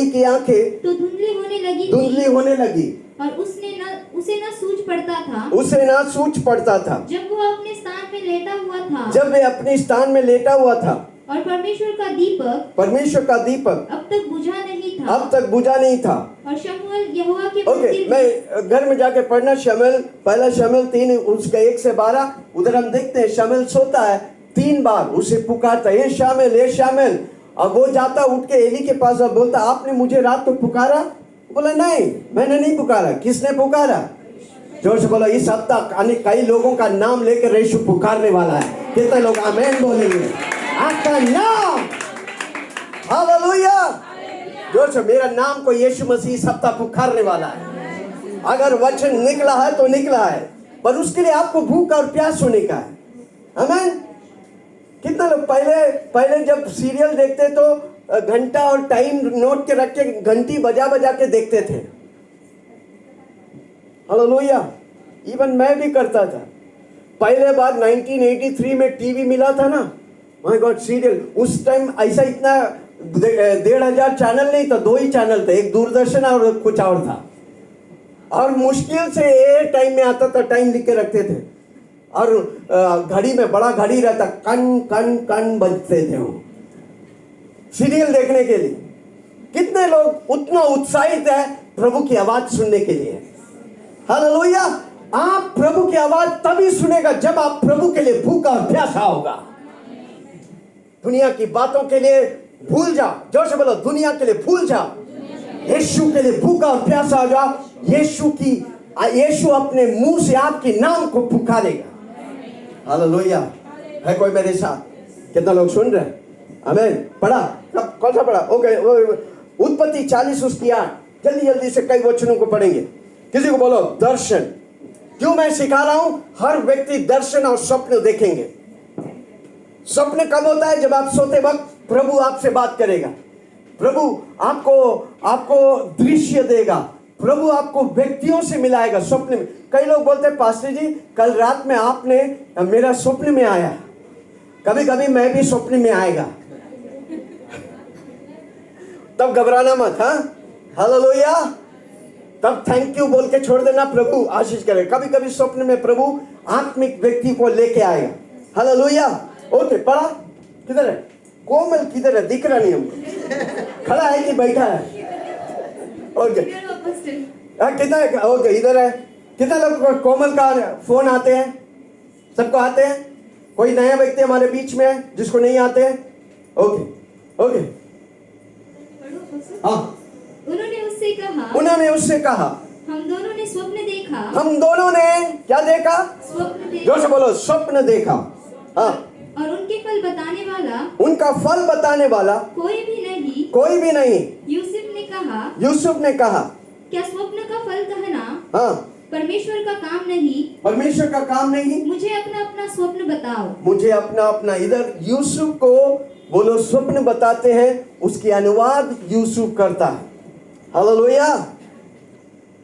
की आंखें तो धुंधली होने लगी और उसे न सूझ पड़ता था जब वह अपने स्थान में लेटा हुआ था। और परमेश्वर का दीपक अब तक बुझा नहीं था। और शमूएल यहोवा के मंदिर मैं घर में जाके पढ़ना। पहला शमूएल 3 उसका 1 से 12। उधर हम देखते हैं शमूएल सोता है, 3 बार उसे पुकारता है, ये शामिल। अब वो जाता उठ के एली के पास और बोलता, आपने मुझे रात को पुकारा? बोला, नहीं, मैंने नहीं पुकारा। किसने पुकारा? जोर से बोलो, इस हफ्ता कई लोगों का नाम लेकर यीशु पुकारने वाला है। कितने लोग आमेन बोलेंगे? आपका नाम, हालेलुया। जोर से, मेरा नाम को यीशु मसीह इस हफ्ता पुकारने वाला है। अगर वचन निकला है तो निकला है, पर उसके लिए आपको भूख और प्यास होने का है। आमीन। कितना लोग पहले जब सीरियल देखते तो घंटा और टाइम नोट के रख के घंटी बजा बजा के देखते थे। हालेलुया। इवन मैं भी करता था। पहले बार 1983 में टीवी मिला था ना, माय गॉड, सीरियल। उस टाइम ऐसा इतना 1,500 चैनल नहीं था, 2 ही चैनल थे, एक दूरदर्शन और कुछ और था। और मुश्किल से ये टाइम में आता था, टाइम लिख के रखते थे। और घड़ी में बड़ा घड़ी रहता, कन कन कन बजते थे वो सीरियल देखने के लिए। कितने लोग उतना उत्साहित है प्रभु की आवाज सुनने के लिए? हालेलुया। आप प्रभु की आवाज तभी सुनेगा जब आप प्रभु के लिए भूखा और प्यासा होगा। दुनिया की बातों के लिए भूल जाओ। जोर से बोलो, दुनिया के लिए भूल जाओ, यीशु के लिए भूखा और प्यासा हो जाओ। यीशु अपने मुंह से आपके नाम को पुकारेगा। हालेलुया। है कोई मेरे साथ? कितना लोग सुन रहे हैं? आमीन। पढ़ा? कौन सा पढ़ा? ओके, उत्पत्ति 40 उसकी 8। जल्दी जल्दी से कई वचनों को पढ़ेंगे। किसी को बोलो दर्शन। क्यों मैं सिखा रहा हूं? हर व्यक्ति दर्शन और स्वप्न देखेंगे। स्वप्न कब होता है? जब आप सोते वक्त प्रभु आपसे बात करेगा, प्रभु आपको दृश्य देगा, प्रभु आपको व्यक्तियों से मिलाएगा स्वप्न में। कई लोग बोलते हैं, पास्टर जी कल रात में आपने मेरा स्वप्न में आया। कभी कभी मैं भी स्वप्न में आएगा, तब घबराना मत। हाँ, हालेलुया। तब थैंक यू बोल के छोड़ देना, प्रभु आशीष करे। कभी कभी स्वप्न में प्रभु आत्मिक व्यक्ति को लेके आएगा। हालेलुया। ओके, पढ़ा? किधर है कोमल? किधर है? दिख रहा नहीं हमको। खड़ा है कि बैठा है? ओके, कितना? ओके, इधर है। कितना लोग कोमल का फोन आते हैं? सबको आते हैं? कोई नया व्यक्ति हमारे बीच में है जिसको नहीं आते हैं? Okay okay. हाँ, उन्होंने उससे कहा हम दोनों ने स्वप्न देखा। हम दोनों ने क्या देखा? स्वप्न देखा। जोर से बोलो, स्वप्न देखा। हाँ, और उनके फल बताने वाला, उनका फल बताने वाला कोई भी नहीं। यूसुफ ने कहा क्या स्वप्न का फल कहना हाँ, परमेश्वर का काम नहीं? परमेश्वर का काम नहीं। मुझे अपना अपना स्वप्न बताओ। मुझे अपना अपना। इधर यूसुफ को बोलो स्वप्न बताते हैं, उसकी अनुवाद यूसुफ करता है। हालेलुया।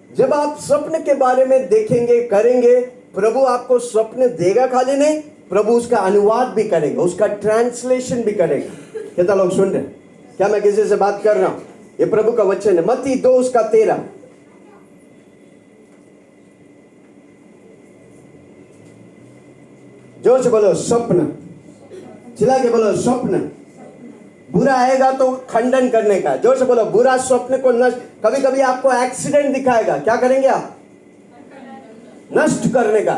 जब आप स्वप्न के बारे में देखेंगे, करेंगे, प्रभु आपको स्वप्न देगा खाली नहीं, प्रभु उसका अनुवाद भी करेगा, उसका ट्रांसलेशन भी करेगा। कितना लोग सुन रहे हैं? क्या मैं किसी से बात कर रहा हूं? ये प्रभु का वचन है। मत्ती 2:13। जोर से बोलो स्वप्न। चिल्ला के बोलो स्वप्न। बुरा आएगा तो खंडन करने का। जोर से बोलो, बुरा स्वप्न को नष्ट। कभी कभी आपको एक्सीडेंट दिखाएगा, क्या करेंगे आप? नष्ट करने का।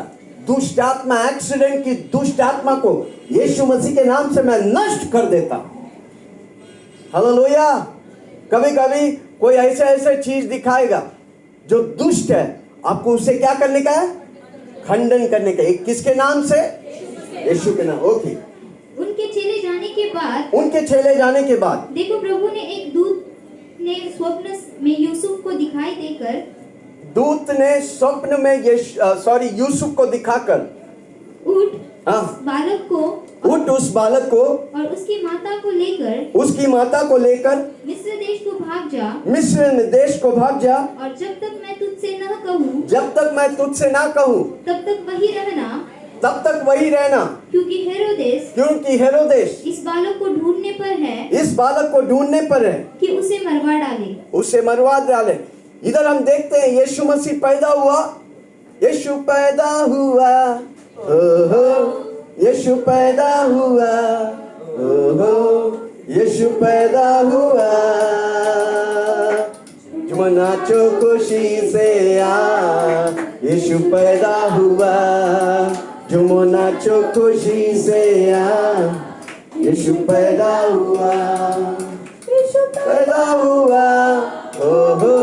दुष्ट आत्मा, एक्सीडेंट की दुष्ट आत्मा को यीशु मसीह के नाम से मैं नष्ट कर देता हूं। हालेलुया। कभी कभी कोई ऐसे चीज दिखाएगा जो दुष्ट है, आपको उसे क्या करने का है? खंडन करने का। किसके नाम से? यीशु के नाम। ओके। उनके चले जाने के बाद देखो, प्रभु ने एक दूत ने स्वप्न में यूसुफ को दिखाई देकर, दूत ने स्वप्न में यूसुफ को दिखाकर, उठ उस बालक को और उसकी माता को लेकर मिस्र देश को भाग जा और जब तक मैं तुझसे ना कहूं तब तक वही रहना क्योंकि हेरोदेस इस बालक को ढूंढने पर है कि उसे मरवा डाले। इधर हम देखते हैं यीशु मसीह पैदा हुआ। यीशु पैदा हुआ, यीशु पैदा हुआ, यीशु पैदा हुआ। तुम नाचो खुशी से आ, यीशु पैदा हुआ। तुम नाचो खुशी से आ, यीशु पैदा हुआ। यीशु पैदा हुआ, ओहो,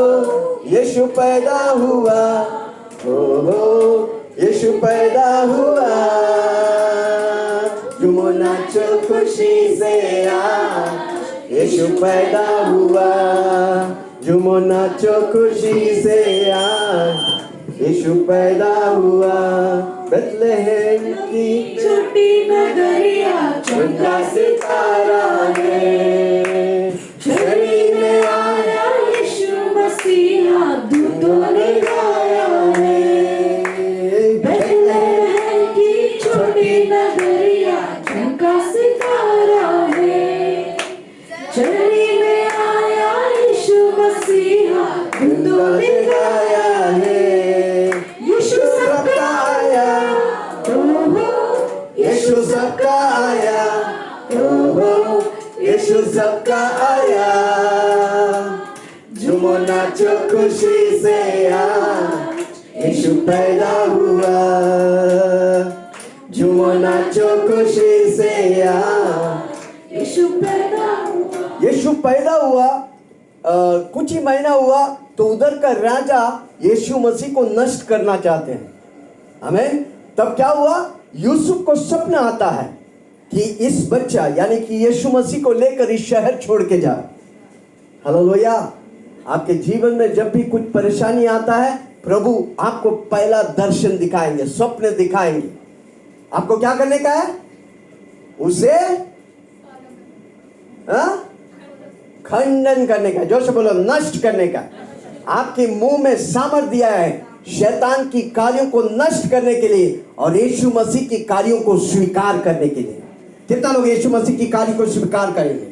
यीशु पैदा हुआ, ओहो। नाचो खुशी से आज यीशु पैदा हुआ। झूमो नाचो खुशी से आज यीशु पैदा हुआ। बेथलेहम की छोटी नगरिया चमका सितारा है, शरीर में आया यीशु मसीहा दूतों ने गाया है। बेथलेहम की छोटी नगरिया चमका सितारा है, शरीर में आया यीशु मसीहा दूतों ने गाया है। यीशु सबका आया, यीशु सबका आया, ओहो यीशु सबका आया। झूमो नाचो खुशी से आज यीशु पैदा हुआ। झूमो नाचो खुशी से आज यीशु पैदा हुआ। यीशु पैदा हुआ। कुछ ही महीना हुआ तो उधर का राजा यीशु मसीह को नष्ट करना चाहते हैं। आमीन। तब क्या हुआ, यूसुफ को सपना आता है कि इस बच्चा यानी कि यीशु मसीह को लेकर इस शहर छोड़ के जा। हालेलुया। आपके जीवन में जब भी कुछ परेशानी आता है, प्रभु आपको पहला दर्शन दिखाएंगे, स्वप्न दिखाएंगे। आपको क्या करने का है, उसे खंडन करने का, जोर से बोलो नष्ट करने का। आपके मुंह में सामर्थ दिया है शैतान की कार्यों को नष्ट करने के लिए और यीशु मसीह की कार्यों को स्वीकार करने के लिए। कितना लोग यीशु मसीह की कार्य को स्वीकार करेंगे?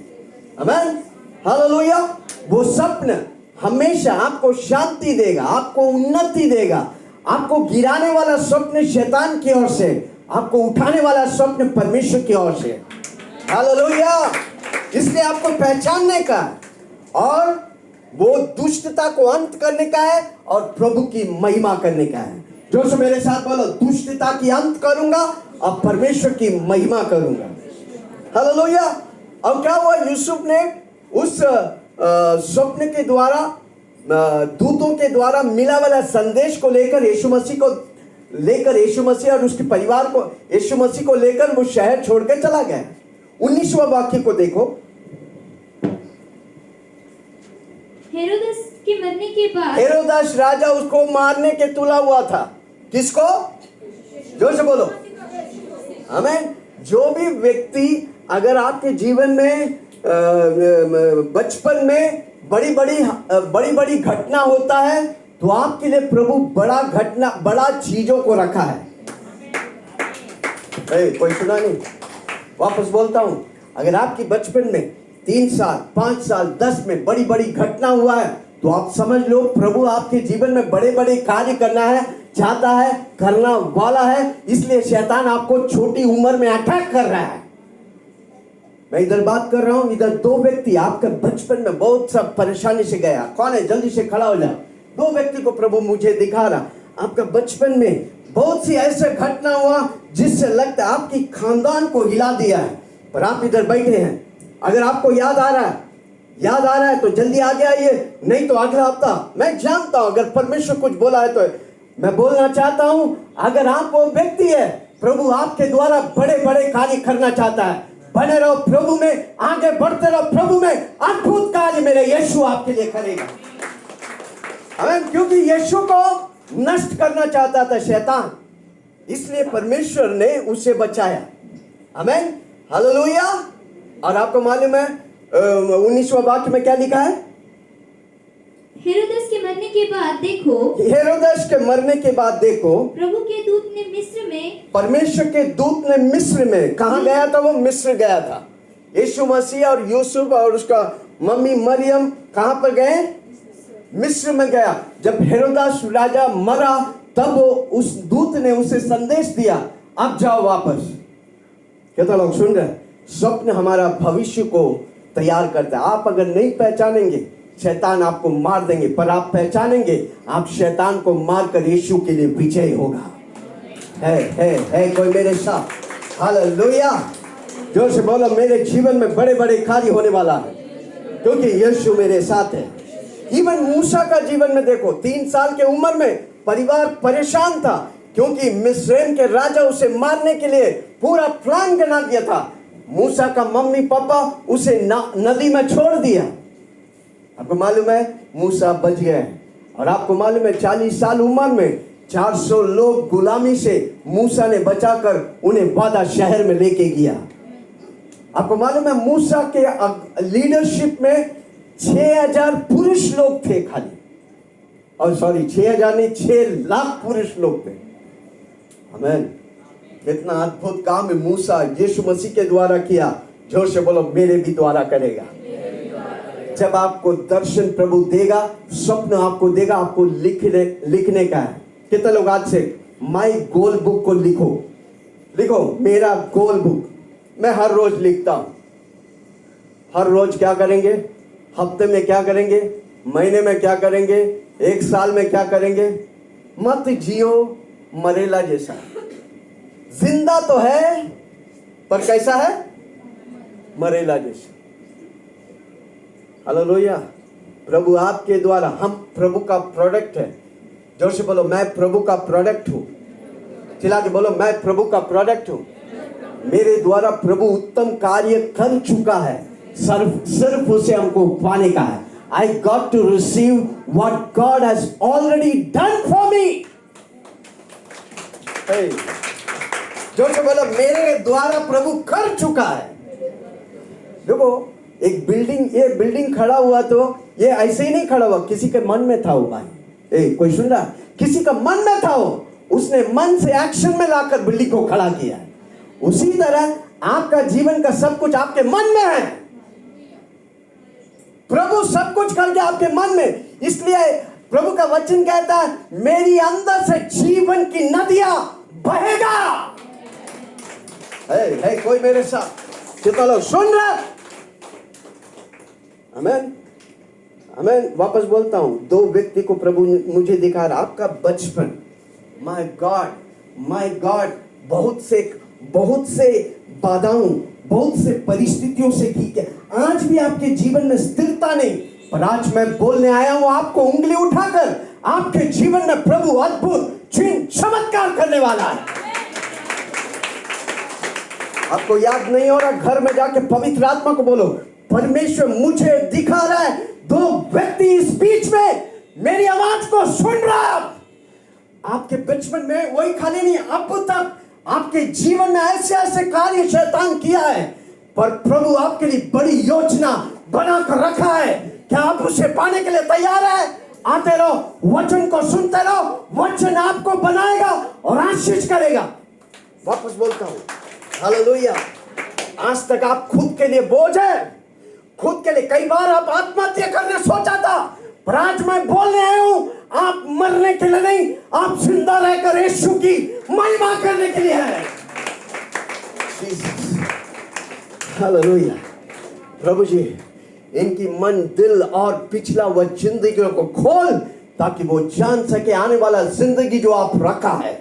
आमीन। हालेलुया। वो स्वप्न हमेशा आपको शांति देगा, आपको उन्नति देगा। आपको गिराने वाला स्वप्न शैतान की ओर से, आपको उठाने वाला स्वप्न परमेश्वर की ओर से। हालेलुया। इसलिए आपको पहचानने का और वो दुष्टता को अंत करने का है और प्रभु की महिमा करने का है। जोर से मेरे साथ बोलो, दुष्टता की अंत करूंगा और परमेश्वर की महिमा करूंगा। हालेलुया। अब क्या हुआ, यूसुफ ने उस स्वप्न के द्वारा, दूतों के द्वारा मिला वाला संदेश को लेकर यीशु मसीह और उसके परिवार को, यीशु मसीह को लेकर वो शहर छोड़कर चला गया। 19वां वाक्य को देखो। हेरोदस के मरने के बाद हेरोदस राजा उसको मारने के तुला हुआ था। किसको? जोर से बोलो आमीन। जो भी व्यक्ति अगर आपके जीवन में बचपन में बड़ी बड़ी घटना होता है तो आपके लिए प्रभु बड़ा चीजों को रखा है। कोई सुना नहीं? वापस बोलता हूं, अगर आपकी बचपन में 3 साल 5 साल 10 में बड़ी घटना हुआ है तो आप समझ लो प्रभु आपके जीवन में बड़े कार्य करना है, चाहता है, करना वाला है। इसलिए शैतान आपको छोटी उम्र में अटैक कर रहा है। मैं इधर बात कर रहा हूं, इधर 2 व्यक्ति आपके बचपन में बहुत सा परेशानी से गया। कौन है? जल्दी से खड़ा हो जाओ। 2 व्यक्ति को प्रभु मुझे दिखा रहा। आपका बचपन में बहुत सी ऐसा घटना हुआ जिससे लगता है आपकी खानदान को हिला दिया है, पर आप इधर बैठे हैं। अगर आपको याद आ रहा है तो जल्दी आगे आइए, नहीं तो अगला हफ्ता। मैं जानता हूं अगर परमेश्वर कुछ बोला है तो मैं बोलना चाहता हूं, अगर आप वो व्यक्ति है, प्रभु आपके द्वारा बड़े कार्य करना चाहता है। बने रहो प्रभु में, आगे बढ़ते रहो प्रभु में। अद्भुत कार्य मेरे यीशु आपके लिए करेगा। आमीन। क्योंकि यीशु को नष्ट करना चाहता था शैतान, इसलिए परमेश्वर ने उसे बचाया। आमीन। हालेलुया। और आपको मालूम है 19वां वाक्य में क्या लिखा है? हेरोदस के मरने के बाद देखो, हेरोदस के मरने के बाद देखो, प्रभु के दूत ने मिस्र में, परमेश्वर के दूत ने मिस्र में, कहाँ गया था? वो मिस्र गया था। यीशु मसीह और यूसुफ और उसका मम्मी मरियम कहाँ पर गए? मिस्र में गया। जब हेरोदस राजा मरा तब वो उस दूत ने उसे संदेश दिया, अब जाओ वापस। क्या लोग सुन रहे? स्वप्न हमारा भविष्य को तैयार करता है। आप अगर नहीं पहचानेंगे शैतान आपको मार देंगे, पर आप पहचानेंगे आप शैतान को मारकर यीशु के लिए विजय होगा। है कोई मेरे साथ? हालेलुया। जोर से बोलो, मेरे जीवन में बड़े कार्य होने वाला है क्योंकि यीशु मेरे साथ है। इवन मूसा का जीवन में देखो, 3 साल के उम्र में परिवार परेशान था क्योंकि मिस्रैम के राजा उसे मारने के लिए पूरा प्लान बना दिया था। मूसा का मम्मी पापा उसे नदी में छोड़ दिया। आपको मालूम है मूसा बच गए। और आपको मालूम है 40 साल उम्र में 400 लोग गुलामी से मूसा ने बचाकर उन्हें वादा शहर में लेके गया। आपको मालूम है मूसा के लीडरशिप में 6000 पुरुष लोग थे खाली, और सॉरी 6000 नहीं 6 लाख पुरुष लोग थे। आमीन। कितना अद्भुत काम है मूसा यीशु मसीह के द्वारा किया। जोर से बोलो मेरे भी द्वारा करेगा। जब आपको दर्शन प्रभु देगा, स्वप्न आपको देगा, आपको लिखने का है। कितने लोग आज से माई गोल बुक को लिखो मेरा गोल बुक। मैं हर रोज लिखता हूं। हर रोज क्या करेंगे, हफ्ते में क्या करेंगे, महीने में क्या करेंगे, 1 साल में क्या करेंगे। मत जियो मरेला जैसा। जिंदा तो है पर कैसा है, मरेला जैसा। हालेलुया। प्रभु आपके द्वारा, हम प्रभु का प्रोडक्ट है। जोर से बोलो मैं प्रभु का प्रोडक्ट हूं। चिल्ला के बोलो मैं प्रभु का प्रोडक्ट हूं। मेरे द्वारा प्रभु उत्तम कार्य कर चुका है, सिर्फ उसे हमको पाने का है। I got to receive what God has already done for me. Hey. जोर से बोलो मेरे द्वारा प्रभु कर चुका है। देखो एक बिल्डिंग, ये बिल्डिंग खड़ा हुआ तो ये ऐसे ही नहीं खड़ा हुआ, किसी के मन में था वो भाई। कोई सुन रहा, किसी का मन में था वो, उसने मन से एक्शन में लाकर बिल्डिंग को खड़ा किया है। उसी तरह आपका जीवन का सब कुछ आपके मन में है। प्रभु सब कुछ करके आपके मन में, इसलिए प्रभु का वचन कहता है मेरी अंदर से जीवन की नदियां बहेगा। है कोई मेरे साथ? कितना लोग सुन रहे? आमीन आमीन। वापस बोलता हूं, 2 व्यक्ति को प्रभु मुझे दिखा रहा। आपका बचपन, माय गॉड, बहुत से बाधाओं, बहुत से परिस्थितियों से ठीक है। आज भी आपके जीवन में स्थिरता नहीं, पर आज मैं बोलने आया हूं आपको उंगली उठाकर, आपके जीवन में प्रभु अद्भुत चिन्ह चमत्कार करने वाला है। आपको याद नहीं हो रहा, घर में जाके पवित्र आत्मा को बोलो परमेश्वर मुझे दिखा रहा है 2 व्यक्ति इस बीच में मेरी आवाज को सुन रहा है। आपके बचपन में वही खाली नहीं, अब तक आपके जीवन में ऐसे कार्य शैतान किया है, पर प्रभु आपके लिए बड़ी योजना बनाकर रखा है। क्या आप उसे पाने के लिए तैयार है? आते रहो, वचन को सुनते रहो, वचन आपको बनाएगा और आशीष करेगा। वापस बोलता हूं, हालेलुया। आज तक आप खुद के लिए बोझ है, खुद के लिए कई बार आप आत्महत्या करने सोचा था, पर आज मैं बोलने आया हूं आप मरने के लिए नहीं, आप जिंदा रहकर यीशु की महिमा करने के लिए है। हालेलुया। प्रभु जी इनकी मन, दिल और पिछला वह जिंदगी को खोल, ताकि वो जान सके आने वाला जिंदगी जो आप रखा है।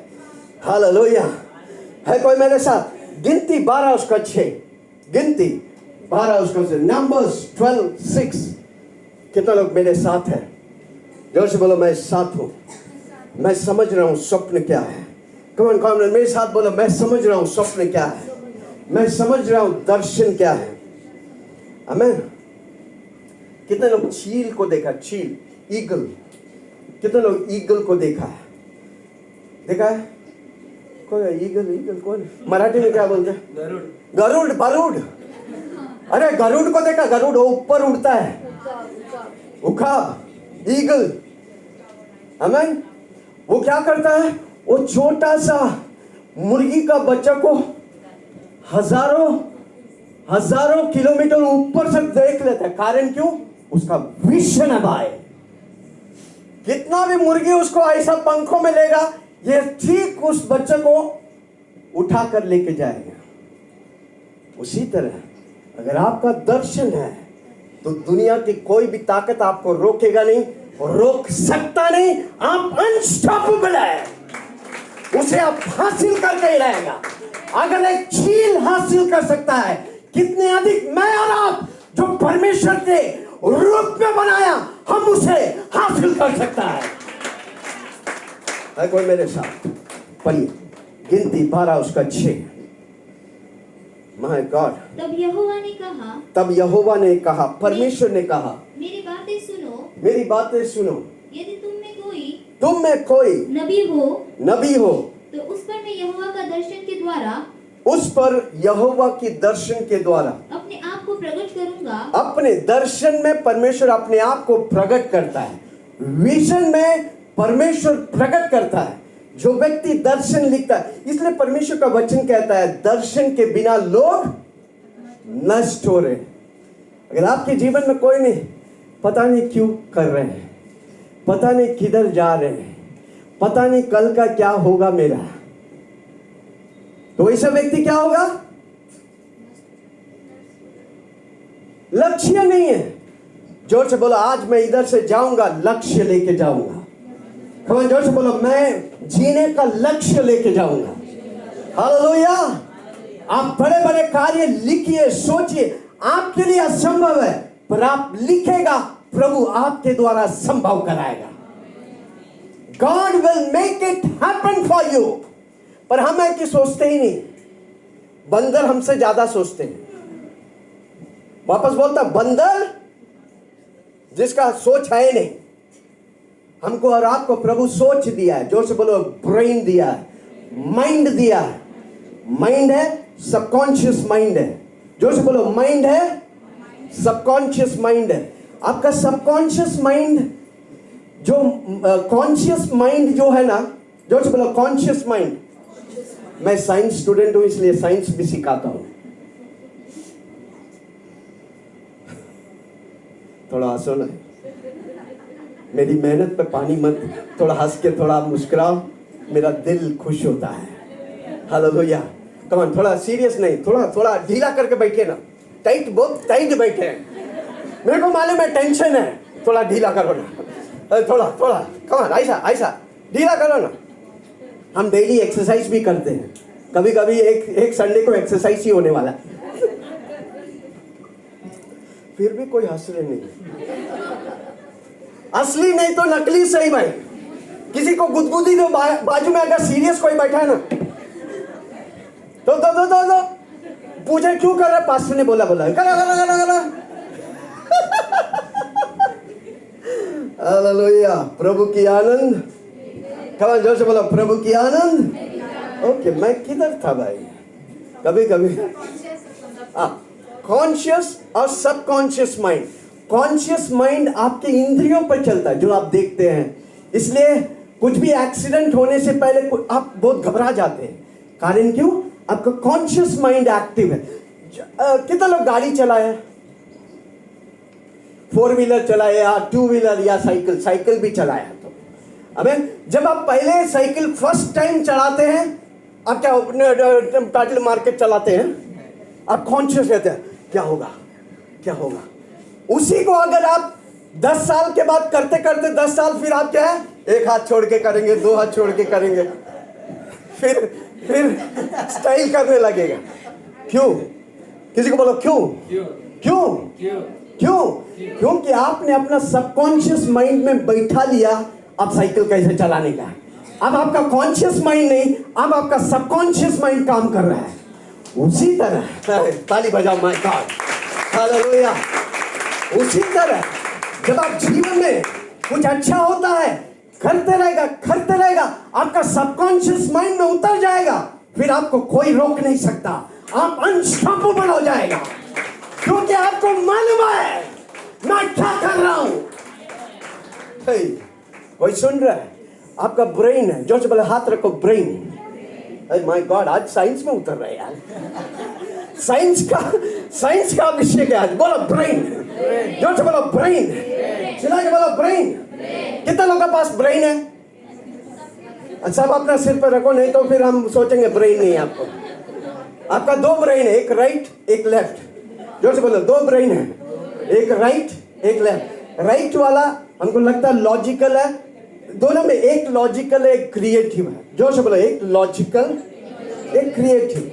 हालेलुया। है कोई मेरे साथ? गिनती 12 उसका 6, गिनती 12 उसका 6, नंबर्स 12:6। कितना लोग मेरे साथ है? जोर से बोलो मैं साथ हूं। मैं समझ रहा हूं स्वप्न क्या है। कौन कौन मेरे साथ बोलो मैं समझ रहा हूं स्वप्न क्या है, मैं समझ रहा हूं दर्शन क्या है। आमीन। कितने लोग चील को देखा? चील, ईगल। कितने लोग ईगल को देखा है? देखा है कोई? ईगल कौन मराठी में क्या बोलते हैं? गरुड़, बरुड़। अरे गरुड़ को देखा? गरुड़ ऊपर उड़ता है, उखाब, ईगल। आमीन। वो क्या करता है? वो छोटा सा मुर्गी का बच्चा को हजारों किलोमीटर ऊपर से देख लेता है। कारण क्यों? उसका विजन है भाई। कितना भी मुर्गी उसको ऐसा पंखों में लेगा, ये ठीक उस बच्चे को उठाकर लेके जाएगा। उसी तरह अगर आपका दर्शन है तो दुनिया की कोई भी ताकत आपको रोकेगा नहीं, रोक सकता नहीं। आप अनस्टॉपेबल है, उसे आप हासिल करके ही रहेगा। अगर एक चील हासिल कर सकता है, कितने अधिक मैं और आप जो परमेश्वर के रूप में बनाया, हम उसे हासिल कर सकता है कोई मेरे साथ? पढ़िए गिनती 12 उसका 6। My God. तब यहोवा ने कहा, तब यहोवा ने कहा, परमेश्वर ने कहा, मेरी बातें सुनो, मेरी बातें सुनो, यदि तुम में कोई नबी हो तो उस पर मैं यहोवा का दर्शन के द्वारा, उस पर यहोवा की दर्शन के द्वारा अपने आप को प्रकट करूंगा। अपने दर्शन में परमेश्वर अपने आप को प्रकट करता है। विजन में परमेश्वर प्रकट करता है। जो व्यक्ति दर्शन लिखता है, इसलिए परमेश्वर का वचन कहता है दर्शन के बिना लोग नष्ट हो रहे हैं। अगर आपके जीवन में कोई नहीं, पता नहीं क्यों कर रहे हैं, पता नहीं किधर जा रहे हैं, पता नहीं कल का क्या होगा मेरा, तो ऐसा व्यक्ति क्या होगा? लक्ष्य नहीं है। जोर से बोलो, आज मैं इधर से जाऊंगा, लक्ष्य लेके जाऊंगा। कौन जोर से बोलो, मैं जीने का लक्ष्य लेके जाऊंगा। हालेलुया। आप बड़े बड़े कार्य लिखिए, सोचिए। आपके लिए असंभव है, पर आप लिखेगा, प्रभु आपके द्वारा संभव कराएगा। God will make it happen for you। पर हम है कि सोचते ही नहीं। बंदर हमसे ज्यादा सोचते हैं। वापस बोलता, बंदर जिसका सोच है नहीं। हमको और आपको प्रभु सोच दिया है। जोर से बोलो, ब्रेन दिया है, माइंड दिया है। माइंड है, सबकॉन्शियस माइंड है। जोर से बोलो, माइंड है, सबकॉन्शियस माइंड है। आपका सबकॉन्शियस माइंड, जो कॉन्शियस माइंड जो है ना, जोर से बोलो कॉन्शियस माइंड। मैं साइंस स्टूडेंट हूं, इसलिए साइंस भी सिखाता हूं। थोड़ा हंसो ना, मेरी मेहनत पे पानी मत, थोड़ा हंस के थोड़ा मुस्कुराओ, मेरा दिल खुश होता है। हालेलुया। कम ऑन, थोड़ा सीरियस नहीं, थोड़ा ढीला करके बैठे ना। टाइट, बहुत टाइट बैठे हैं। मेरे को मालूम है टेंशन है, थोड़ा ढीला करो ना। थोड़ा कम ऑन, ऐसा ढीला करो ना। हम डेली एक्सरसाइज भी करते हैं। कभी कभी एक संडे को एक्सरसाइज ही होने वाला है। फिर भी कोई हंस रहे नहीं। असली नहीं तो नकली सही भाई। किसी को गुदगुदी दो बाजू में, अगर सीरियस कोई बैठा है ना तो पूछे क्यों कर रहा है? पास्टर ने बोला करा। हालेलुया। प्रभु की आनंद। कमाल, जोर से बोला, प्रभु की आनंद। ओके, मैं किधर था भाई? कभी कॉन्शियस और सबकॉन्शियस माइंड। कॉन्शियस माइंड आपके इंद्रियों पर चलता है, जो आप देखते हैं। इसलिए कुछ भी एक्सीडेंट होने से पहले आप बहुत घबरा जाते हैं। कारण क्यों? आपका कॉन्शियस माइंड एक्टिव है। कितने लोग गाड़ी चलाए, 4 व्हीलर चलाए या 2 व्हीलर या साइकिल भी चलाया? तो अबे जब आप पहले साइकिल फर्स्ट टाइम चलाते हैं, आप क्या पैडल मार के चलाते हैं? आप कॉन्शियस रहते हैं, क्या होगा। उसी को अगर आप 10 साल के बाद करते 10 साल, फिर आप क्या है, 1 हाथ छोड़ के करेंगे, 2 हाथ छोड़ के करेंगे, फिर स्टाइल करने लगेगा। क्यों? किसी को बोलो क्यों? क्योंकि आपने अपना सबकॉन्शियस माइंड में बैठा लिया अब साइकिल कैसे चलाने का। अब आपका कॉन्शियस माइंड नहीं, अब आपका सबकॉन्शियस माइंड काम कर रहा है। उसी तरह, ताली बजाओ माय गॉड, हालेलुया। उसी तरह जब आप जीवन में कुछ अच्छा होता है, करते रहेगा, आपका सबकॉन्शियस माइंड में उतर जाएगा, फिर आपको कोई रोक नहीं सकता। आप अनस्टॉपेबल हो जाएगा, क्योंकि आपको मालूम है मैं क्या कर रहा हूं। कोई सुन रहा है? आपका ब्रेन है। जो से बोले, हाथ रखो, ब्रेन। माय गॉड, आज साइंस में उतर रहे यार। साइंस का विषय क्या है? बोलो ब्रेन। जो से बोलो ब्रेन, चिल्ला के बोलो ब्रेन। कितने लोगों के पास ब्रेन है? सब अपना सिर पर रखो, नहीं तो फिर हम सोचेंगे ब्रेन नहीं है आपको। आपका 2 ब्रेन है, एक राइट एक लेफ्ट। जो से बोलो, 2 ब्रेन है, एक राइट एक लेफ्ट। राइट वाला हमको लगता है लॉजिकल है, दोनों में एक लॉजिकल है, एक क्रिएटिव है। जोर से बोलो, एक लॉजिकल एक क्रिएटिव।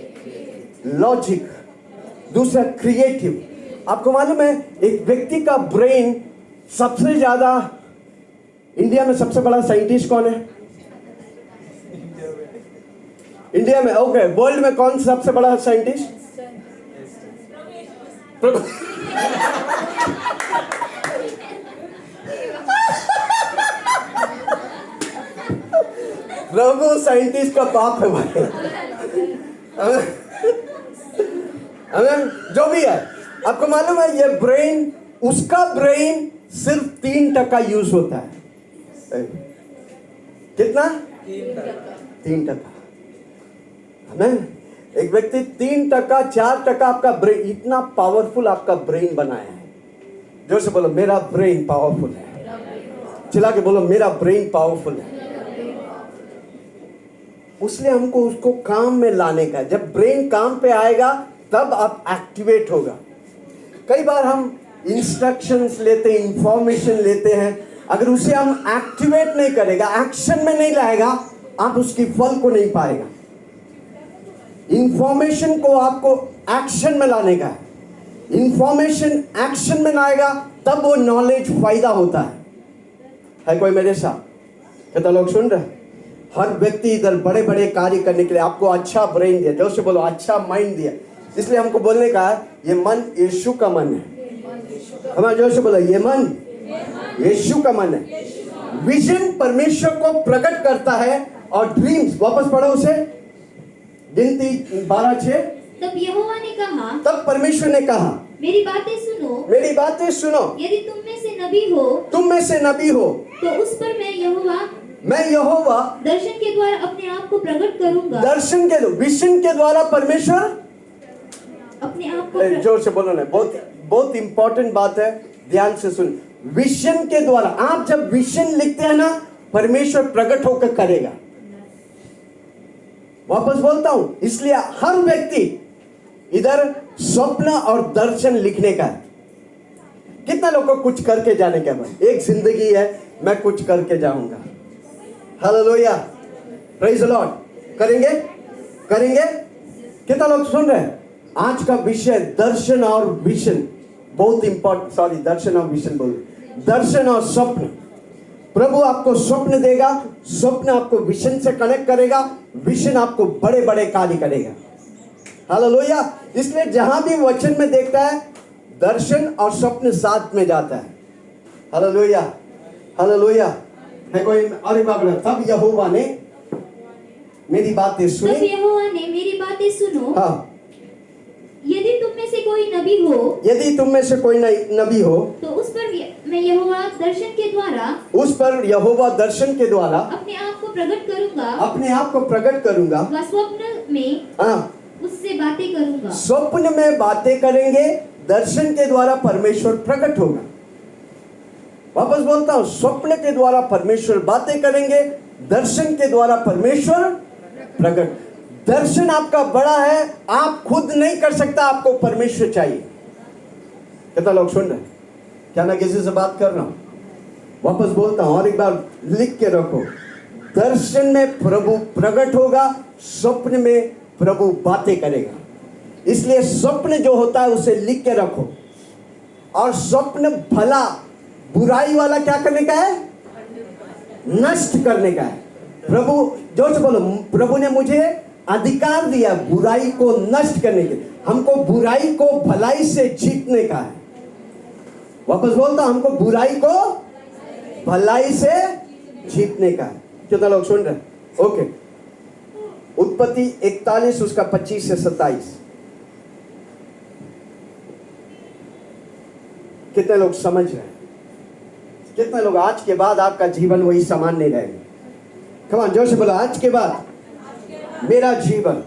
लॉजिक, दूसरा क्रिएटिव। आपको मालूम है एक व्यक्ति का ब्रेन सबसे ज्यादा, इंडिया में सबसे बड़ा साइंटिस्ट कौन है? इंडिया में, ओके। वर्ल्ड में कौन सबसे बड़ा साइंटिस्ट? प्रभु प्रभु साइंटिस्ट का बाप है भाई। अमेन। जो भी है, आपको मालूम है ये ब्रेन, उसका ब्रेन सिर्फ 3% यूज होता है। कितना? 3%। अमेन। एक व्यक्ति 3%, 4% आपका ब्रेन, इतना पावरफुल आपका ब्रेन बनाया है। जोर से बोलो मेरा ब्रेन पावरफुल है। चिल्ला के बोलो मेरा ब्रेन पावरफुल है। उसलिए हमको उसको काम में लाने का है। जब ब्रेन काम पे आएगा तब आप एक्टिवेट होगा। कई बार हम इंस्ट्रक्शंस लेते हैं, इंफॉर्मेशन लेते हैं, अगर उसे हम एक्टिवेट नहीं करेगा, एक्शन में नहीं लाएगा, आप उसकी फल को नहीं पाएगा। इंफॉर्मेशन को आपको एक्शन में लाने का है। इंफॉर्मेशन एक्शन में लाएगा तब वो नॉलेज फायदा होता है कोई मेरे साथ? कितना लोग सुन रहे हैं? हर व्यक्ति इधर बड़े बड़े कार्य करने के लिए आपको अच्छा ब्रेन दिया, जोर से बोलो अच्छा माइंड दिया। इसलिए हमको बोलने का है ये मन यीशु का मन है। हमारे जोर से बोलो ये मन यीशु का मन है। विजन परमेश्वर को प्रकट करता है और ड्रीम्स, वापस पढ़ो उसे, गिनती 12:6। तब यहोवा ने कहा, तब परमेश्वर ने कहा मेरी बातें सुनो, मेरी बातें सुनो, यदि तुम में से नबी हो, तुम में से नबी हो, तो उस पर मैं यहोवा दर्शन के द्वारा अपने आप को प्रकट करूंगा। दर्शन के विजन के द्वारा परमेश्वर अपने आप को जोर से बोलो ना, बहुत इंपॉर्टेंट बात है, ध्यान से सुन। विजन के द्वारा, आप जब विजन लिखते हैं ना, परमेश्वर प्रकट होकर करेगा। वापस बोलता हूं, इसलिए हर व्यक्ति इधर स्वप्न और दर्शन लिखने का है। कितना लोग को कुछ करके जाने का भाई? एक जिंदगी है, मैं कुछ करके जाऊंगा। Hallelujah, praise the Lord. करेंगे। कितना लोग सुन रहे हैं? आज का विषय दर्शन और विजन, बहुत इंपॉर्टेंट। सॉरी, दर्शन और विजन बोल, दर्शन और स्वप्न। प्रभु आपको स्वप्न देगा, स्वप्न आपको विजन से कनेक्ट करेगा, विजन आपको बड़े बड़े कार्य करेगा। हालेलुया। इसलिए जहां भी वचन में देखता है दर्शन और स्वप्न साथ में जाता है। हालेलुया है कोई और एक बात? तब यहोवा ने मेरी बातें सुनी। तब यहोवा ने मेरी बातें सुनो। हाँ। यदि तुम में से कोई नबी हो, यदि तुम में से कोई नबी हो, तो उस पर मैं यहोवा दर्शन के द्वारा अपने आप को प्रकट करूंगा। वह स्वप्न में उससे बातें करूंगा। स्वप्न में बातें करेंगे, दर्शन के द्वारा परमेश्वर प्रकट होगा। वापस बोलता हूं, स्वप्न के द्वारा परमेश्वर बातें करेंगे, दर्शन के द्वारा परमेश्वर प्रकट। दर्शन आपका बड़ा है, आप खुद नहीं कर सकता, आपको परमेश्वर चाहिए। कितना लोग सुन रहे हैं? क्या मैं किसी से बात कर रहा हूं? वापस बोलता हूं और एक बार लिख के रखो, दर्शन में प्रभु प्रकट होगा, स्वप्न में प्रभु बातें करेगा। इसलिए स्वप्न जो होता है उसे लिख के रखो। और स्वप्न भला बुराई वाला क्या करने का है? नष्ट करने का है। प्रभु जोर से बोलो, प्रभु ने मुझे अधिकार दिया बुराई को नष्ट करने के। हमको बुराई को भलाई से जीतने का है। वापस बोलता, हमको बुराई को भलाई से जीतने का है। कितना लोग सुन रहे हैं? ओके। उत्पत्ति 41 उसका 25 से 27। कितने लोग समझ रहे हैं? कितने लोग आज के बाद आपका जीवन वही समान नहीं रहेगा? कम ऑन, जोर से बोलो, आज के बाद मेरा जीवन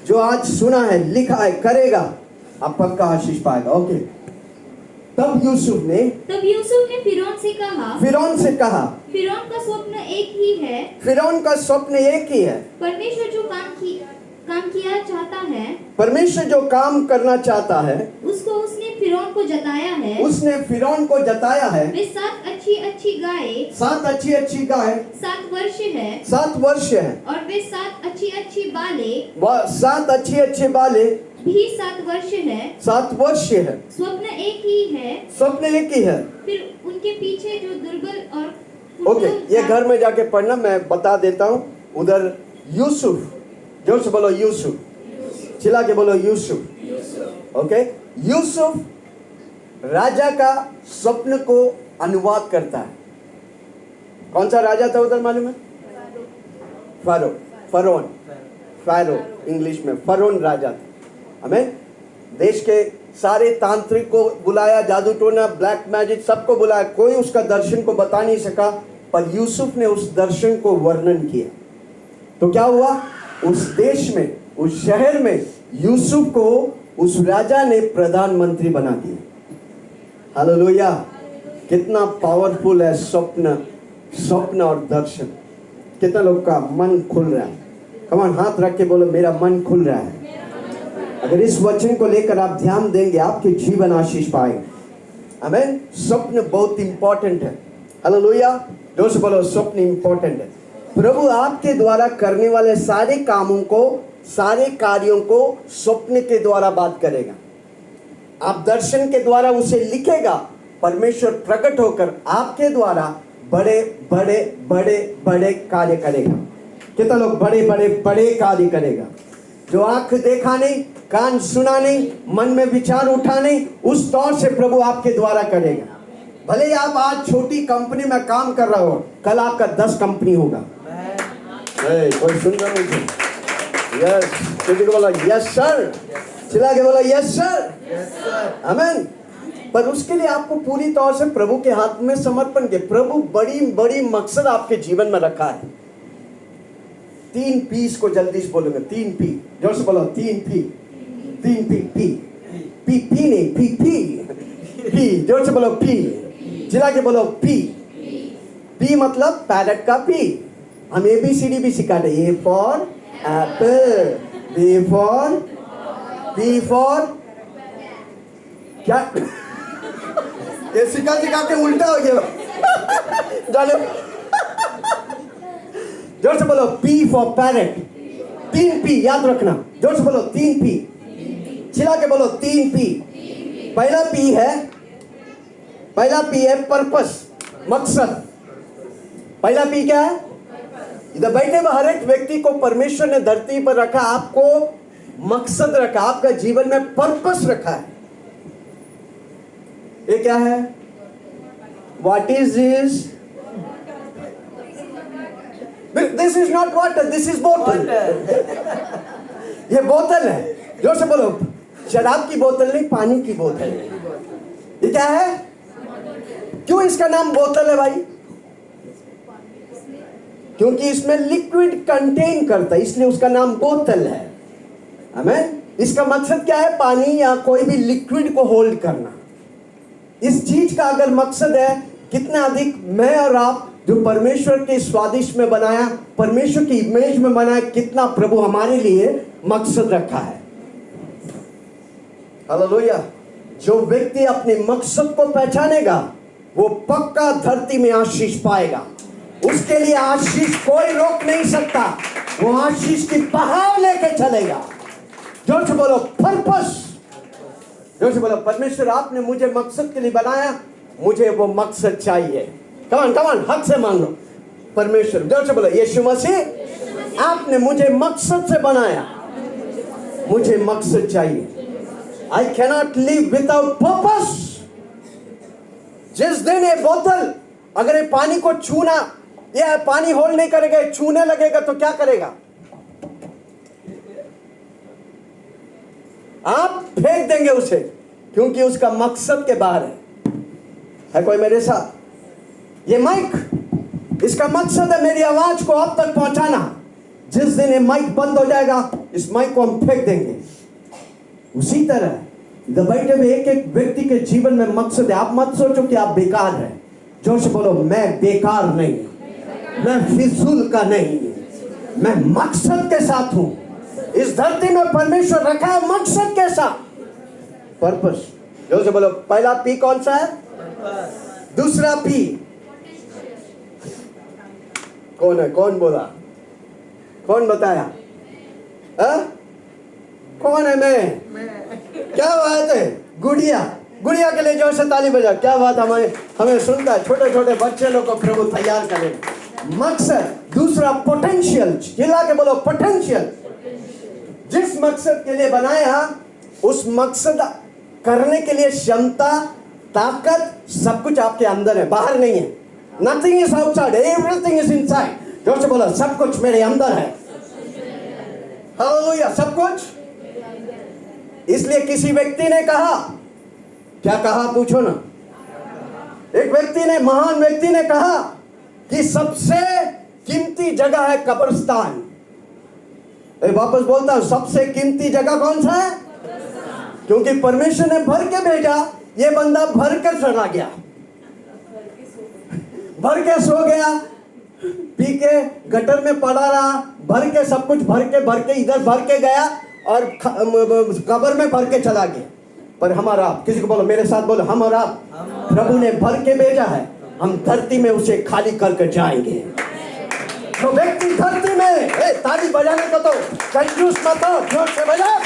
जो आज सुना है, लिखा है, करेगा, आप पक्का आशीष पाएगा। ओके। तब यूसुफ ने फिरौन से कहा, फिरौन का स्वप्न एक ही है। फिरौन का स्वप्न एक ही है। परमेश्वर जो काम किया चाहता है, परमेश्वर जो काम करना चाहता है, उसको उसने फिरौन को जताया है। वे 7 अच्छी गाय 7 अच्छी गाय 7 वर्ष है। 7 वर्ष है। और वे 7 अच्छी बाले 7 अच्छे बाले भी 7 वर्ष है। 7 वर्ष है। स्वप्न एक ही है। फिर उनके पीछे जो दुर्बल और ओके, ये घर में जाके पढ़ना, मैं बता देता हूँ। उधर यूसुफ, जोर से बोलो यूसुफ, चिल्ला के बोलो यूसुफ। ओके, यूसुफ राजा का स्वप्न को अनुवाद करता है। कौन सा राजा था उधर मालूम है? फरोन इंग्लिश में फरोन राजा था। हमें देश के सारे तांत्रिक को बुलाया, जादू टोना, ब्लैक मैजिक सबको बुलाया, कोई उसका दर्शन को बता नहीं सका, पर यूसुफ ने उस दर्शन को वर्णन किया। तो क्या हुआ? उस देश में, उस शहर में यूसुफ को उस राजा ने प्रधानमंत्री बना दिया। हालेलुया! कितना पावरफुल है स्वप्न और दर्शन। कितना लोग का मन खुल रहा है? कमान हाथ रख के बोलो, मेरा मन खुल रहा है। अगर इस वचन को लेकर आप ध्यान देंगे, आपके जीवन आशीष पाएंगे। आमीन। स्वप्न बहुत इंपॉर्टेंट है। हालेलुया! जोर से बोलो, स्वप्न इंपॉर्टेंट है। प्रभु आपके द्वारा करने वाले सारे कामों को, सारे कार्यों को स्वप्न के द्वारा बात करेगा। आप दर्शन के द्वारा उसे लिखेगा, परमेश्वर प्रकट होकर आपके द्वारा बड़े बड़े बड़े बड़े कार्य करेगा। कितना लोग बड़े बड़े बड़े कार्य करेगा? जो आंख देखा नहीं, कान सुना नहीं, मन में विचार उठा नहीं, उस तौर से प्रभु आपके द्वारा करेगा। भले ही आप आज छोटी कंपनी में काम कर रहे हो, कल आपका 10 कंपनी होगा। कोई सुन रहा मुझे? यस, किसी को बोला यस सर, चिल्ला के बोला यस सर। आमीन। पर उसके लिए आपको पूरी तौर से प्रभु के हाथ में समर्पण के, प्रभु बड़ी बड़ी मकसद आपके जीवन में रखा है। 3 पीस को जल्दी से बोलूंगा, 3 पी, जोर से बोलो 3 पी, 3 पी, पी नहीं, पी, जोर से बोलो पी, चिल्ला के बोलो पी। पी मतलब पैरट का पी। हम ABCD भी सिखाते, A for Apple, B for, P for क्या? ये सिखा के उल्टा हो गया। जानो, जोर से बोलो P फॉर पैरट। 3 P याद रखना, जोर से बोलो 3 P, चिल्ला के बोलो 3 P। पहला P है पर्पस, मकसद। पहला P क्या है? इधर बैठे हुए हर एक व्यक्ति को परमेश्वर ने धरती पर रखा, आपको मकसद रखा, आपका जीवन में पर्पस रखा है। ये क्या है? What is this? This is not water, this is bottle. ये बोतल है। जोर से बोलो, शराब की बोतल नहीं, पानी की बोतल है। ये क्या है? क्यों इसका नाम बोतल है भाई? क्योंकि इसमें लिक्विड कंटेन करता है, इसलिए उसका नाम बोतल है। आमीन। इसका मकसद क्या है? पानी या कोई भी लिक्विड को होल्ड करना। इस चीज का अगर मकसद है, कितना अधिक मैं और आप जो परमेश्वर के स्वादिष्ट में बनाया, परमेश्वर की इमेज में बनाया, कितना प्रभु हमारे लिए मकसद रखा है। हालेलुया! जो व्यक्ति अपने मकसद को पहचानेगा, वो पक्का धरती में आशीष पाएगा। उसके लिए आशीष कोई रोक नहीं सकता, वो आशीष की पहाड़ लेके चलेगा। जोर से बोलो पर्पस, जोर से बोलो परमेश्वर आपने मुझे मकसद के लिए बनाया, मुझे वो मकसद चाहिए। कमान हक से मांग लो परमेश्वर, जोर से बोलो यीशु मसीह आपने मुझे मकसद से बनाया, मुझे मकसद चाहिए। I cannot live without purpose. जिस दिन ये बोतल अगर ये पानी को छूना, ये पानी होल्ड नहीं करेगा, छूने लगेगा तो क्या करेगा? आप फेंक देंगे उसे, क्योंकि उसका मकसद के बाहर है कोई मेरे साथ? ये माइक, इसका मकसद है मेरी आवाज को आप तक पहुंचाना। जिस दिन ये माइक बंद हो जाएगा, इस माइक को हम फेंक देंगे। उसी तरह बैठे हुए एक एक व्यक्ति के जीवन में मकसद है। आप मत सोचो कि आप बेकार हैं। जोर से बोलो मैं बेकार नहीं, मैं फिजूल का नहीं, मैं मकसद के साथ हूं। इस धरती में परमेश्वर रखा है मकसद के साथ, पर्पस। जोर से बोलो पहला पी कौन सा है? दूसरा पी कौन है? कौन बोला? कौन बताया? कौन है? मैं। क्या बात है? गुड़िया के लिए जोर से ताली बजा। क्या बात, हमें सुनता है। छोटे छोटे बच्चे लोग को प्रभु तैयार करें। मकसद, दूसरा पोटेंशियल। चिल्ला के बोलो पोटेंशियल। जिस मकसद के लिए बनाया, उस मकसद करने के लिए क्षमता, ताकत, सब कुछ आपके अंदर है, बाहर नहीं है। Nothing is outside, everything is inside. जोर से बोलो, सब कुछ मेरे अंदर है। हालेलुया, सब कुछ। इसलिए किसी व्यक्ति ने कहा, क्या कहा पूछो ना, एक व्यक्ति ने, महान व्यक्ति ने कहा कि सबसे कीमती जगह है कब्रिस्तान। वापस बोलता हूं, सबसे कीमती जगह कौन सा है? क्योंकि परमेश्वर ने भर के भेजा, ये बंदा भर कर चला गया, भर के सो गया, पी के गटर में पड़ा रहा, भर के सब कुछ भर के इधर भर के गया और कब्र में भर के चला गया। पर हमारा, किसी को बोलो, मेरे साथ बोलो, हमारा प्रभु ने भर के भेजा है, हम धरती में उसे खाली करके जाएंगे। तो व्यक्ति धरती में, ताली बजाने को तो कंजूस मत हो, जोर से बजा।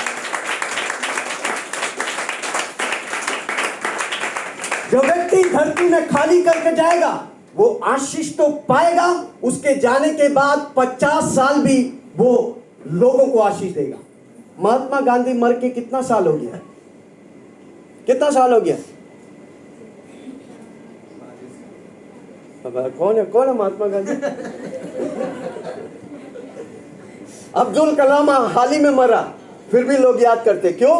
जो व्यक्ति धरती में खाली करके जाएगा वो आशीष तो पाएगा, उसके जाने के बाद 50 साल भी वो लोगों को आशीष देगा। महात्मा गांधी मर के कितना साल हो गया? कितना साल हो गया? कौन है महात्मा गांधी? अब्दुल कलाम हाल ही में मरा, फिर भी लोग याद करते। क्यों?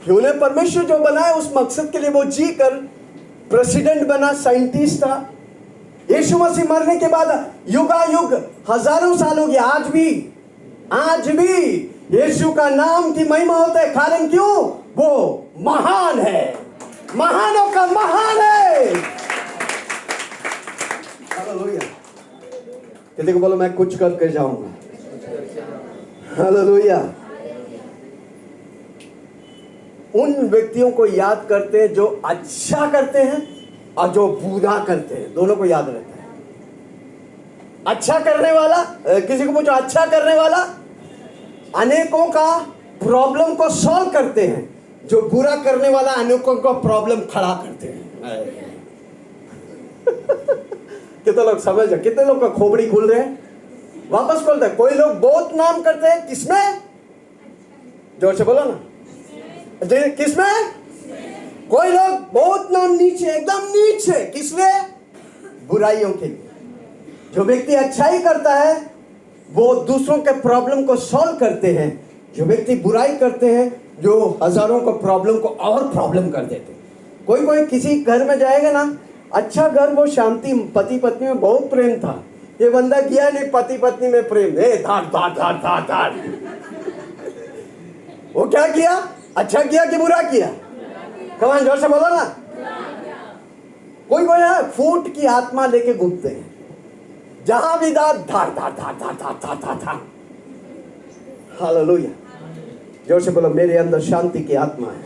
उन्हें परमेश्वर जो बनाया उस मकसद के लिए वो जी कर प्रेसिडेंट बना, साइंटिस्ट था। यीशु मसीह मरने के बाद युगायुग हजारों साल हो गया, आज भी यीशु का नाम की महिमा होता है। कारण क्यों? वो महान है, महानों का महान है। हालेलुया। किसी को बोलो, मैं कुछ करके जाऊंगा। हालेलुया। उन व्यक्तियों को याद करते हैं जो अच्छा करते हैं और जो बुरा करते हैं, दोनों को याद रहता है। अच्छा करने वाला, किसी को पूछो, अच्छा करने वाला अनेकों का प्रॉब्लम को सॉल्व करते हैं, जो बुरा करने वाला अनेकों का प्रॉब्लम खड़ा करते हैं। कितने लोग समझ रहे? कितने लोग का खोपड़ी खुल रहे हैं? वापस खोलते हैं। कोई लोग बहुत नाम करते हैं, किसमें? जोर से बोलो ना, किसमें? कोई लोग बहुत नाम नीचे, एकदम नीचे, किसमें? बुराइयों के लिए। जो व्यक्ति अच्छाई करता है वो दूसरों के प्रॉब्लम को सॉल्व करते हैं, जो व्यक्ति बुराई करते हैं जो हजारों को प्रॉब्लम को और प्रॉब्लम कर देते हैं। कोई किसी घर में जाएगा ना, अच्छा घर, वो शांति, पति पत्नी में बहुत प्रेम था, ये बंदा किया नहीं पति पत्नी में प्रेम, धाड़। वो क्या किया? अच्छा किया कि बुरा किया? कमान जोर से बोलो ना। कोई है फूट की आत्मा लेके घूमते हैं, जहां भी धाड़। हालेलुया। जोर से बोलो, मेरे अंदर शांति की आत्मा है।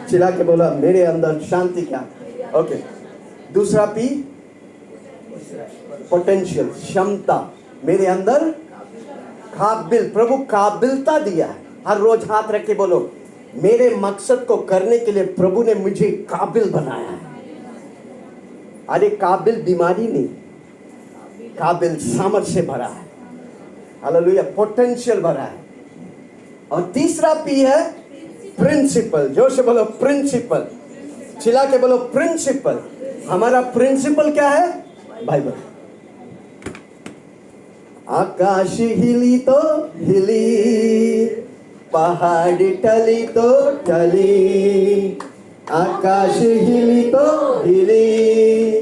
चिल्ला के बोला, मेरे अंदर शांति की आत्मा। ओके, दूसरा पी, पोटेंशियल, क्षमता। मेरे अंदर काबिल, प्रभु काबिलता दिया है। हर रोज हाथ रख के बोलो, मेरे मकसद को करने के लिए प्रभु ने मुझे काबिल बनाया है। अरे काबिल बीमारी नहीं, काबिल सामर्थ्य से भरा है। हालेलुया, पोटेंशियल भरा है। और तीसरा पी है प्रिंसिपल। जोर से बोलो, प्रिंसिपल। चिल्ला के बोलो, प्रिंसिपल। हमारा प्रिंसिपल क्या है? बाइबल। आकाश हिली तो हिली, पहाड़ टली तो टली, आकाश हिली तो हिली,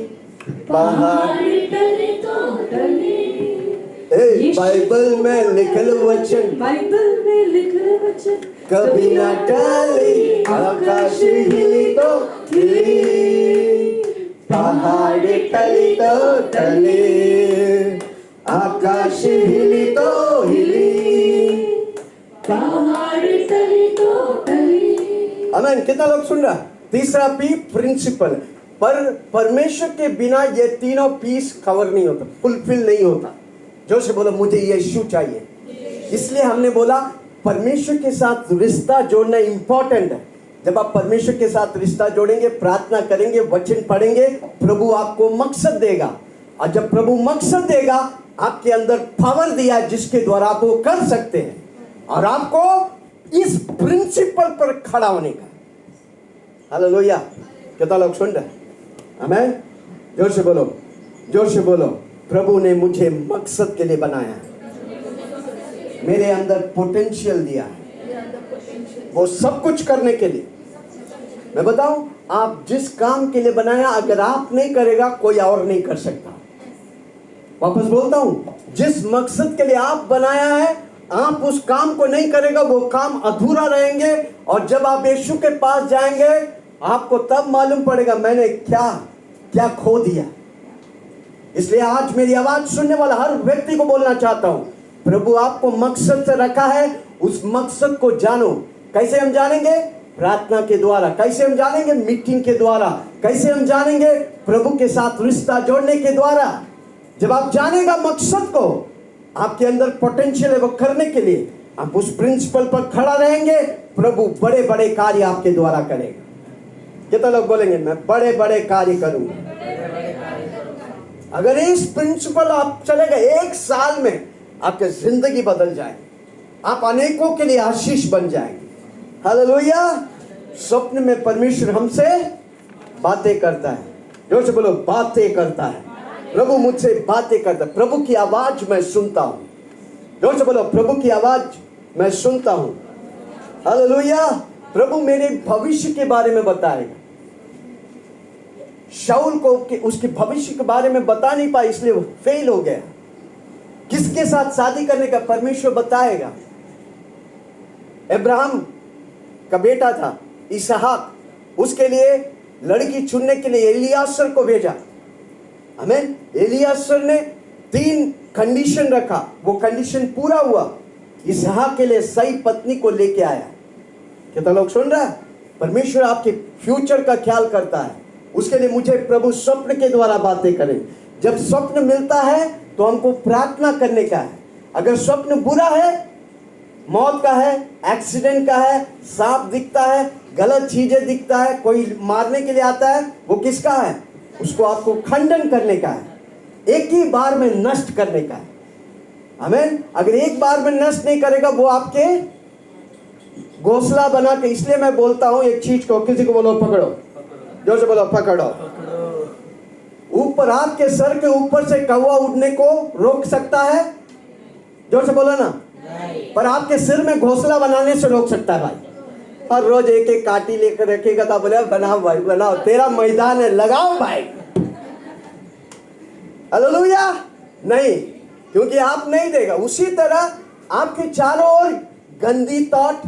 पहाड़ टली तो टली। बाइबल में लिखल वचन, बाइबल में लिखल वचन कभी ना टली। आकाश हिली तो हिली, पहाड़ टली तो टली, आकाश हिली तो हिली, पहाड़ टली तो टली। आमीन। कितना लोग सुन रहा? तीसरा पी प्रिंसिपल। पर परमेश्वर के बिना ये तीनों पीस कवर नहीं होता, फुलफिल नहीं होता। जो से बोलो, मुझे यीशु चाहिए। इसलिए हमने बोला परमेश्वर के साथ रिश्ता जोड़ना इंपॉर्टेंट है। जब आप परमेश्वर के साथ रिश्ता जोड़ेंगे, प्रार्थना करेंगे, वचन पढ़ेंगे, प्रभु आपको मकसद देगा। और जब प्रभु मकसद देगा, आपके अंदर पावर दिया है जिसके द्वारा आप वो कर सकते हैं। और आपको इस प्रिंसिपल पर खड़ा होने का, हालेलुया। कितना लोग सुन रहे हैं? आमीन। जोर से बोलो, जोर से बोलो। प्रभु ने मुझे मकसद के लिए बनाया है, मेरे अंदर पोटेंशियल दिया है वो सब कुछ करने के लिए। मैं बताऊं, आप जिस काम के लिए बनाया, अगर आप नहीं करेगा कोई और नहीं कर सकता। वापस बोलता हूं, जिस मकसद के लिए आप बनाया है, आप उस काम को नहीं करेगा, वो काम अधूरा रहेंगे। और जब आप यीशु के पास जाएंगे, आपको तब मालूम पड़ेगा मैंने क्या क्या खो दिया। इसलिए आज मेरी आवाज सुनने वाला हर व्यक्ति को बोलना चाहता हूं, प्रभु आपको मकसद से रखा है, उस मकसद को जानो। कैसे हम जानेंगे? प्रार्थना के द्वारा। कैसे हम जानेंगे? मीटिंग के द्वारा। कैसे हम जानेंगे? प्रभु के साथ रिश्ता जोड़ने के द्वारा। जब आप जानेगा मकसद को, आपके अंदर पोटेंशियल है वो करने के लिए, आप उस प्रिंसिपल पर खड़ा रहेंगे, प्रभु बड़े बड़े कार्य आपके द्वारा करेगा। कितना लोग बोलेंगे मैं बड़े बड़े कार्य करूंगा? अगर इस प्रिंसिपल आप चलेगा, 1 साल में आपकी जिंदगी बदल जाएगी, आप अनेकों के लिए आशीष बन जाएंगे। हालेलुया। स्वप्न में परमेश्वर हमसे बातें करता है। जोर से बोलो, बातें करता है। प्रभु मुझसे बातें करता है। प्रभु की आवाज मैं सुनता हूं। जोर से बोलो, प्रभु की आवाज मैं सुनता हूं। हालेलुया। प्रभु मेरे भविष्य के बारे में बताएगा। शाऊल को उसके भविष्य के बारे में बता नहीं पाया, इसलिए वो फेल हो गया। किसके साथ शादी करने का परमेश्वर बताएगा। अब्राहम का बेटा था इसहाक, उसके लिए लड़की चुनने के लिए एलियासर को भेजा। आमीन। एलियासर ने 3 कंडीशन रखा, वो कंडीशन पूरा हुआ, इसहाक के लिए सही पत्नी को लेके आया। कितना लोग सुन रहा है? परमेश्वर आपके फ्यूचर का ख्याल करता है। उसके लिए मुझे प्रभु स्वप्न के द्वारा बातें करें। जब स्वप्न मिलता है तो हमको प्रार्थना करने का है। अगर स्वप्न बुरा है, मौत का है, एक्सीडेंट का है, सांप दिखता है, गलत चीजें दिखता है, कोई मारने के लिए आता है, वो किसका है? उसको आपको खंडन करने का है, एक ही बार में नष्ट करने का है। आमीन। अगर एक बार में नष्ट नहीं करेगा, वो आपके घोंसला बना के। इसलिए मैं बोलता हूं एक चीज को, किसी को बोलो पकड़ो, जोर से बोलो पकड़ो। ऊपर आपके सर के ऊपर से कौवा उड़ने को रोक सकता है? जोर से बोलो ना। पर आपके सिर में घोंसला बनाने से रोक सकता है भाई। हर रोज एक एक काटी लेकर रखेगा तो बोले बनाओ भाई बनाओ, तेरा मैदान है, लगाओ भाई। हालेलुया। नहीं, क्योंकि आप नहीं देगा। उसी तरह आपके चारों ओर गंदी थॉट,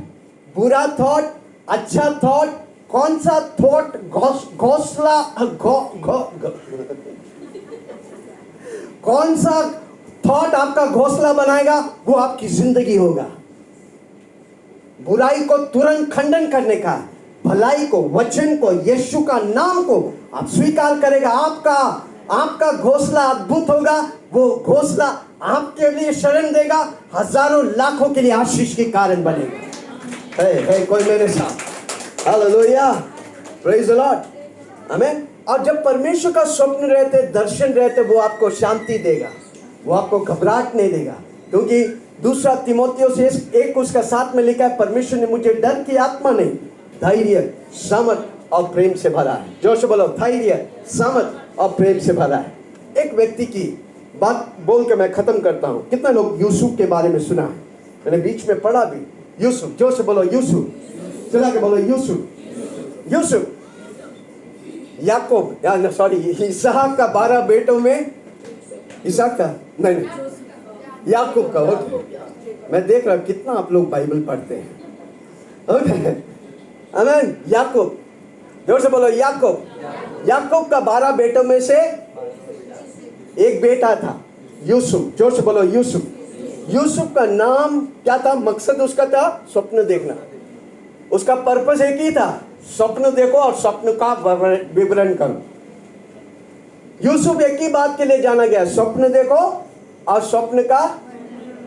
बुरा थॉट, अच्छा थॉट, कौन सा थॉट घोंसला कौन सा थॉट आपका घोंसला बनाएगा, वो आपकी जिंदगी होगा। बुराई को तुरंत खंडन करने का, भलाई को, वचन को, यीशु का नाम को आप स्वीकार करेगा, आपका घोंसला अद्भुत होगा। वो घोंसला आपके लिए शरण देगा, हजारों लाखों के लिए आशीष के कारण बनेगा। है कोई मेरे साथ? Hallelujah, praise the Lord. आमीन। और जब परमेश्वर का स्वप्न रहते, दर्शन रहते, वो आपको शांति देगा, वो आपको घबराहट नहीं देगा। क्योंकि 2 तीमुथियुस 1 उसका 7 में लिखा है, परमेश्वर ने मुझे डर की आत्मा नहीं, धैर्य, सामर्थ और प्रेम से भरा है। जोर से बोलो, धैर्य, सामर्थ और प्रेम से भरा है। एक व्यक्ति की बात बोल के मैं खत्म करता हूं। कितना लोग यूसुफ के बारे में सुना है? मैंने बीच में पढ़ा भी। यूसुफ, जोर से बोलो यूसुफ, चला के बोलो यूसुफ। यूसुफ याकूब, सॉरी, इसहाक का 12 बेटों में, इसहाक का नहीं, याकूब का। मैं देख रहा हूं कितना आप लोग बाइबल पढ़ते हैं। आमीन। याकूब, जोर से बोलो याकूब। याकूब का 12 बेटों में से एक बेटा था यूसुफ। जोर से बोलो यूसुफ। यूसुफ का नाम क्या था? मकसद उसका था स्वप्न देखना। उसका पर्पस एक ही था, स्वप्न देखो और स्वप्न का विवरण करो। यूसुफ एक ही बात के लिए जाना गया, स्वप्न देखो और स्वप्न का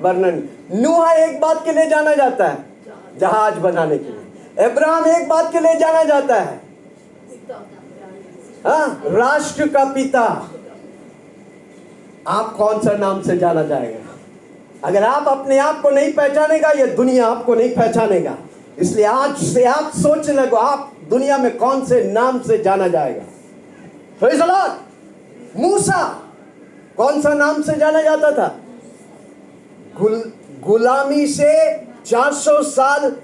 वर्णन। नूह एक बात के लिए जाना जाता है, जहाज बनाने के लिए। अब्राहम एक बात के लिए जाना जाता है, हाँ, राष्ट्र का पिता। आप कौन सा नाम से जाना जाएगा? अगर आप अपने आप को नहीं पहचानेगा, ये दुनिया आपको नहीं पहचानेगा। इसलिए आज से आप सोचने लगो, आप दुनिया में कौन से नाम से जाना जाएगा? Praise the Lord. मूसा कौन सा नाम से जाना जाता था? गुलामी से 400 साल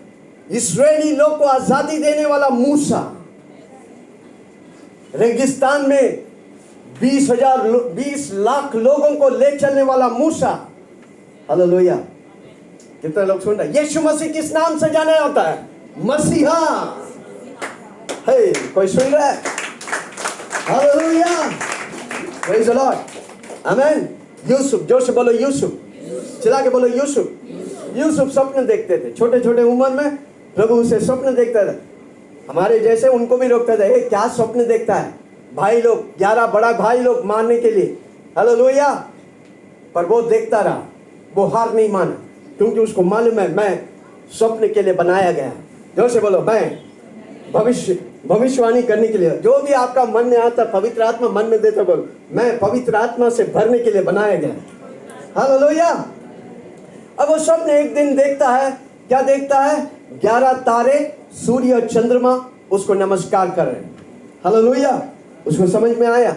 इस्राएली लोग को आजादी देने वाला मूसा। रेगिस्तान में 20 लाख लोगों को ले चलने वाला मूसा। हालेलुया। कितने लोग सुन रहे हैं? यीशु मसीह किस नाम से जाना जाता है? मसीहा। हे, कोई सुन रहा है? हालेलुया। Praise the Lord. आमीन। यूसुफ, जोर से बोलो यूसुफ। चिल्ला के बोलो यूसुफ। यूसुफ स्वप्न देखते थे। छोटे छोटे उम्र में प्रभु उसे स्वप्न देखता था। हमारे जैसे उनको भी रोकता था, क्या स्वप्न देखता है? भाई लोग 11 बड़ा भाई लोग मारने के लिए। हालेलुया। पर वो देखता रहा, वो हार नहीं माना, क्योंकि उसको मालूम है मैं स्वप्न के लिए बनाया गया। जोर से बोलो, मैं भविष्यवाणी करने के लिए। जो भी आपका मन में आता, पवित्र आत्मा मन में देता, बोलो मैं पवित्र आत्मा से भरने के लिए बनाया गया। हालेलुया। अब वो स्वप्न एक दिन देखता है। क्या देखता है? 11 तारे, सूर्य और चंद्रमा उसको नमस्कार कर रहे हैं। हालेलुया। उसको समझ में आया,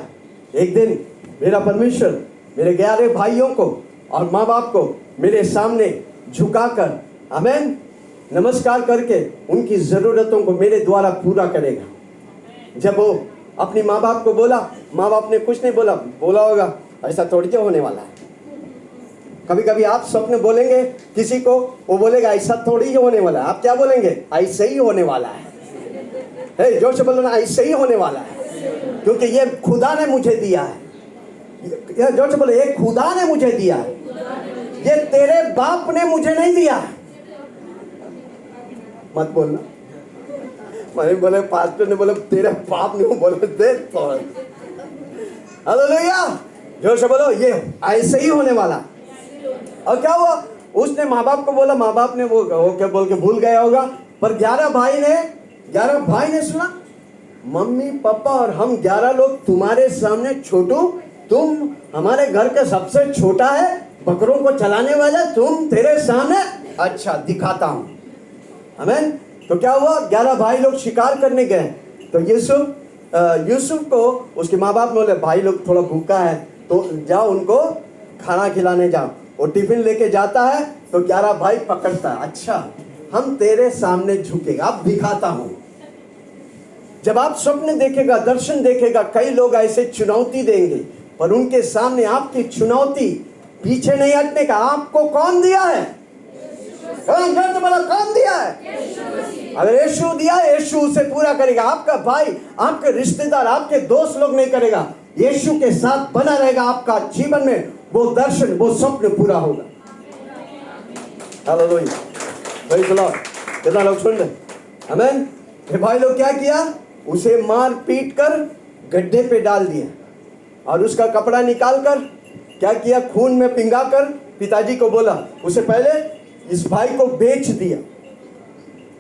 एक दिन मेरा परमेश्वर मेरे 11 भाइयों को और माँ बाप को मेरे सामने झुकाकर, आमीन, नमस्कार करके उनकी ज़रूरतों को मेरे द्वारा पूरा करेगा। जब वो अपनी माँ बाप को बोला, माँ बाप ने कुछ नहीं बोला। बोला होगा ऐसा थोड़ी क्या होने वाला है। कभी कभी आप स्वप्न बोलेंगे किसी को, वो बोलेगा ऐसा थोड़ी ही होने वाला है। आप क्या बोलेंगे? ऐसे ही होने वाला है। जोर से बोलो ना, ऐसे ही होने वाला है, क्योंकि ये खुदा ने मुझे दिया है। जोर से बोलो, ये खुदा ने मुझे दिया है, ये तेरे बाप ने मुझे नहीं दिया है। मत बोलना। मैंने बोले, पास्टर ने बोला तेरे बाप ने, बोले देख तो। हालेलुया। जोर से बोलो, ये ऐसे ही होने वाला। और क्या हुआ? उसने माँ बाप को बोला, माँ बाप ने वो क्या बोल के भूल गया होगा। पर 11 भाई ने सुना, मम्मी पापा और हम 11 लोग तुम्हारे सामने छोटू, तुम हमारे घर के सबसे छोटा है, बकरों को चलाने वाला तुम, तेरे सामने अच्छा दिखाता हूं। आमीन। तो क्या हुआ? 11 भाई लोग शिकार करने गए। तो यूसुफ को उसके माँ बाप ने बोले, भाई लोग थोड़ा भूखा है, तो जाओ उनको खाना खिलाने जाओ। वो टिफिन लेके जाता है तो 11 भाई पकड़ता है, अच्छा हम तेरे सामने झुकेगा, अब दिखाता हूं। जब आप स्वप्न देखेगा, दर्शन देखेगा, कई लोग ऐसे चुनौती देंगे, पर उनके सामने आपकी चुनौती पीछे नहीं हटने का। आपको कौन दिया है? कौन दिया है? अगर यीशु दिया, यीशु उसे पूरा करेगा। आपका भाई, आपके रिश्तेदार, आपके दोस्त लोग नहीं करेगा। यीशु के साथ बना रहेगा आपका जीवन में, वो दर्शन, वो स्वप्न पूरा होगा। हालेलुया। Praise the Lord. कितना लोग सुन रहे? आमीन। ये भाई लोग क्या किया? उसे मार पीट कर गड्ढे पे डाल दिया और उसका कपड़ा निकाल कर क्या किया? खून में पिंगा कर पिताजी को बोला, उसे पहले इस भाई को बेच दिया।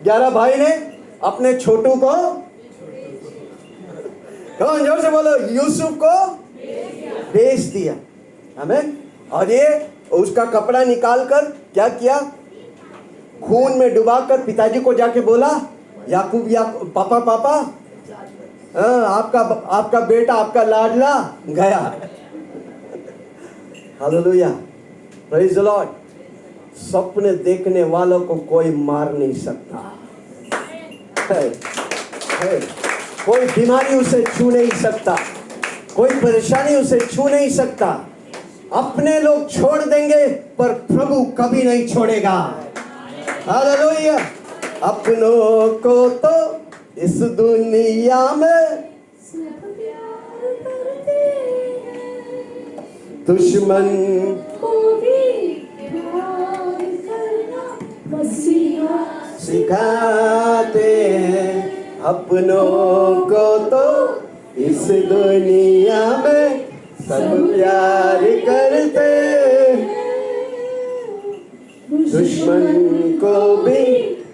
11 भाई ने अपने छोटू को, कौन जोर से बोलो, यूसुफ को बेच दिया। आमीन। और ये उसका कपड़ा निकाल कर क्या किया? खून में डुबाकर पिताजी को जाके बोला, याकूब पापा आपका बेटा, आपका लाडला गया। हालेलुया। Praise the Lord. स्वप्न देखने वालों को कोई मार नहीं सकता है। कोई बीमारी उसे छू नहीं सकता, कोई परेशानी उसे छू नहीं सकता। अपने लोग छोड़ देंगे पर प्रभु कभी नहीं छोड़ेगा। हालेलुया। अपनों को तो इस दुनिया में दुश्मन को भी प्यार करना मसीहा सिखाते हैं। अपनों को तो इस दुनिया में सब प्यार करते, दुश्मन को भी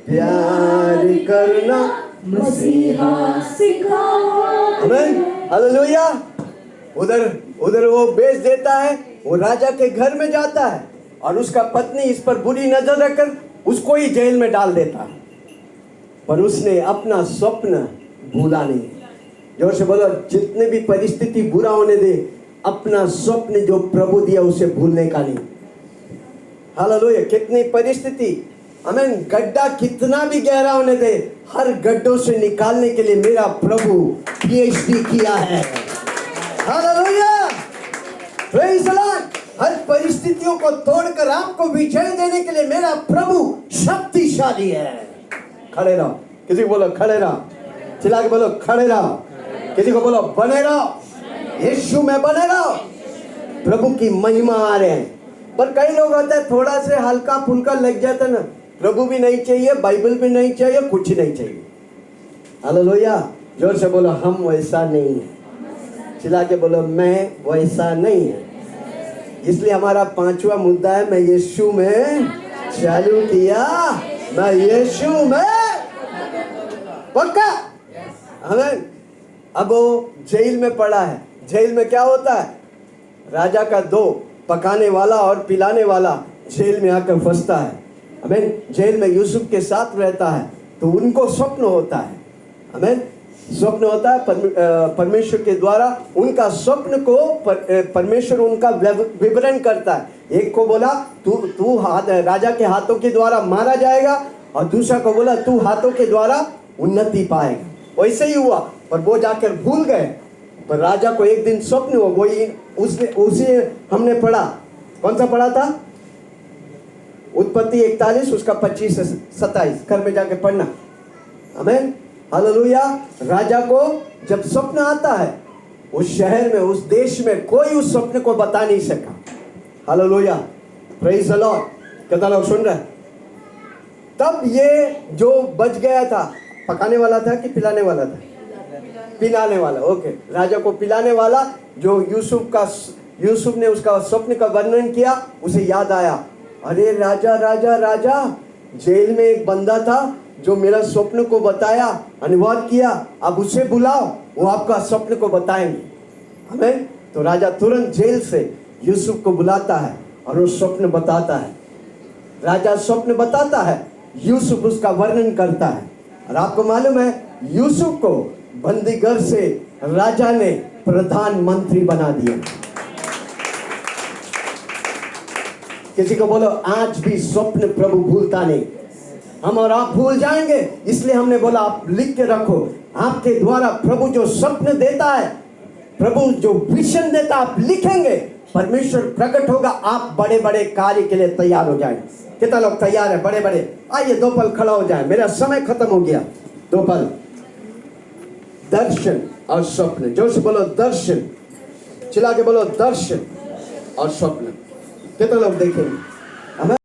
प्यार करना मसीहा सिखाओ। आमीन। हालेलुया। उधर वो बेच देता है, वो राजा के घर में जाता है और उसका पत्नी इस पर बुरी नजर रखकर उसको ही जेल में डाल देता है। पर उसने अपना स्वप्न भूला नहीं। जोर से बोलो, जितने भी परिस्थिति बुरा होने दे, अपना स्वप्न जो प्रभु दिया उसे भूलने का नहीं। हालेलुया। कितनी परिस्थिति, आमीन, गड्ढा कितना भी गहरा होने दे, हर गड्ढों से निकालने के लिए मेरा प्रभु पीएचडी किया है। Hallelujah, praise the Lord. हर परिस्थितियों को तोड़कर आपको विजय देने के लिए मेरा प्रभु शक्तिशाली है। खड़े रहो, किसी को बोलो खड़े रहो, चिल्ला के बोलो खड़े रहो, किसी को बोलो बने रहो, यीशु में बने रहो। प्रभु की महिमा आ रहे हैं। पर कई लोग होते हैं थोड़ा से हल्का फुल्का लग जाता ना, प्रभु भी नहीं चाहिए, बाइबल भी नहीं चाहिए, कुछ नहीं चाहिए। हालेलुया। जोर से बोलो, हम वैसा नहीं है। चिल्ला के बोलो, मैं वैसा नहीं है। इसलिए हमारा 5वां मुद्दा है, मैं यीशु में चालू किया, मैं यीशु में पक्का। हमें अब वो जेल में पड़ा है। जेल में क्या होता है, राजा का 2 पकाने वाला और पिलाने वाला जेल में आकर फंसता है। हमें जेल में यूसुफ के साथ रहता है, तो उनको स्वप्न होता है। हमें स्वप्न होता है परमेश्वर के द्वारा, उनका स्वप्न को परमेश्वर उनका विवरण करता है। एक को बोला तू राजा के हाथों के द्वारा मारा जाएगा, और दूसरा को बोला तू हाथों के द्वारा उन्नति पाएगा। वैसे ही हुआ, पर वो जाकर भूल गए। पर राजा को एक दिन स्वप्न हुआ, वही उसी हमने पढ़ा। कौन सा पढ़ा था? उत्पत्ति 41 उसका 25 से 27, घर में जाके पढ़ना। आमीन, हालेलुया। राजा को जब स्वप्न आता है, उस शहर में, उस देश में कोई उस स्वप्न को बता नहीं सका। Hallelujah, praise the Lord. कितना लोग सुन रहे हैं? तब ये जो बच गया था, पकाने वाला था कि पिलाने वाला था? पिलाने वाला। ओके, राजा को पिलाने वाला, जो यूसुफ ने उसका स्वप्न का वर्णन किया, उसे याद आया, अरे राजा राजा राजा, जेल में एक बंदा था जो मेरा स्वप्न को बताया, अनुवाद किया, अब उसे बुलाओ, वो आपका स्वप्न को बताएंगे। हमें तो राजा तुरंत जेल से यूसुफ को बुलाता है और वो स्वप्न बताता है। राजा स्वप्न बताता है, यूसुफ उसका वर्णन करता है। और आपको मालूम है, यूसुफ को बंदीगृह से राजा ने प्रधानमंत्री बना दिया। किसी को बोलो, आज भी स्वप्न प्रभु भूलता नहीं। हम और आप भूल जाएंगे, इसलिए हमने बोला आप लिख के रखो। आपके द्वारा प्रभु जो स्वप्न देता है, प्रभु जो विजन देता है, आप लिखेंगे, परमेश्वर प्रकट होगा, आप बड़े बड़े कार्य के लिए तैयार हो जाएंगे। कितना लोग तैयार है? बड़े बड़े। आइए 2 पल खड़ा हो जाए, मेरा समय खत्म हो गया। 2 पल। दर्शन और स्वप्न। जोर से बोलो दर्शन, चिल्ला के बोलो दर्शन और स्वप्न। कितना लोग देखेंगे?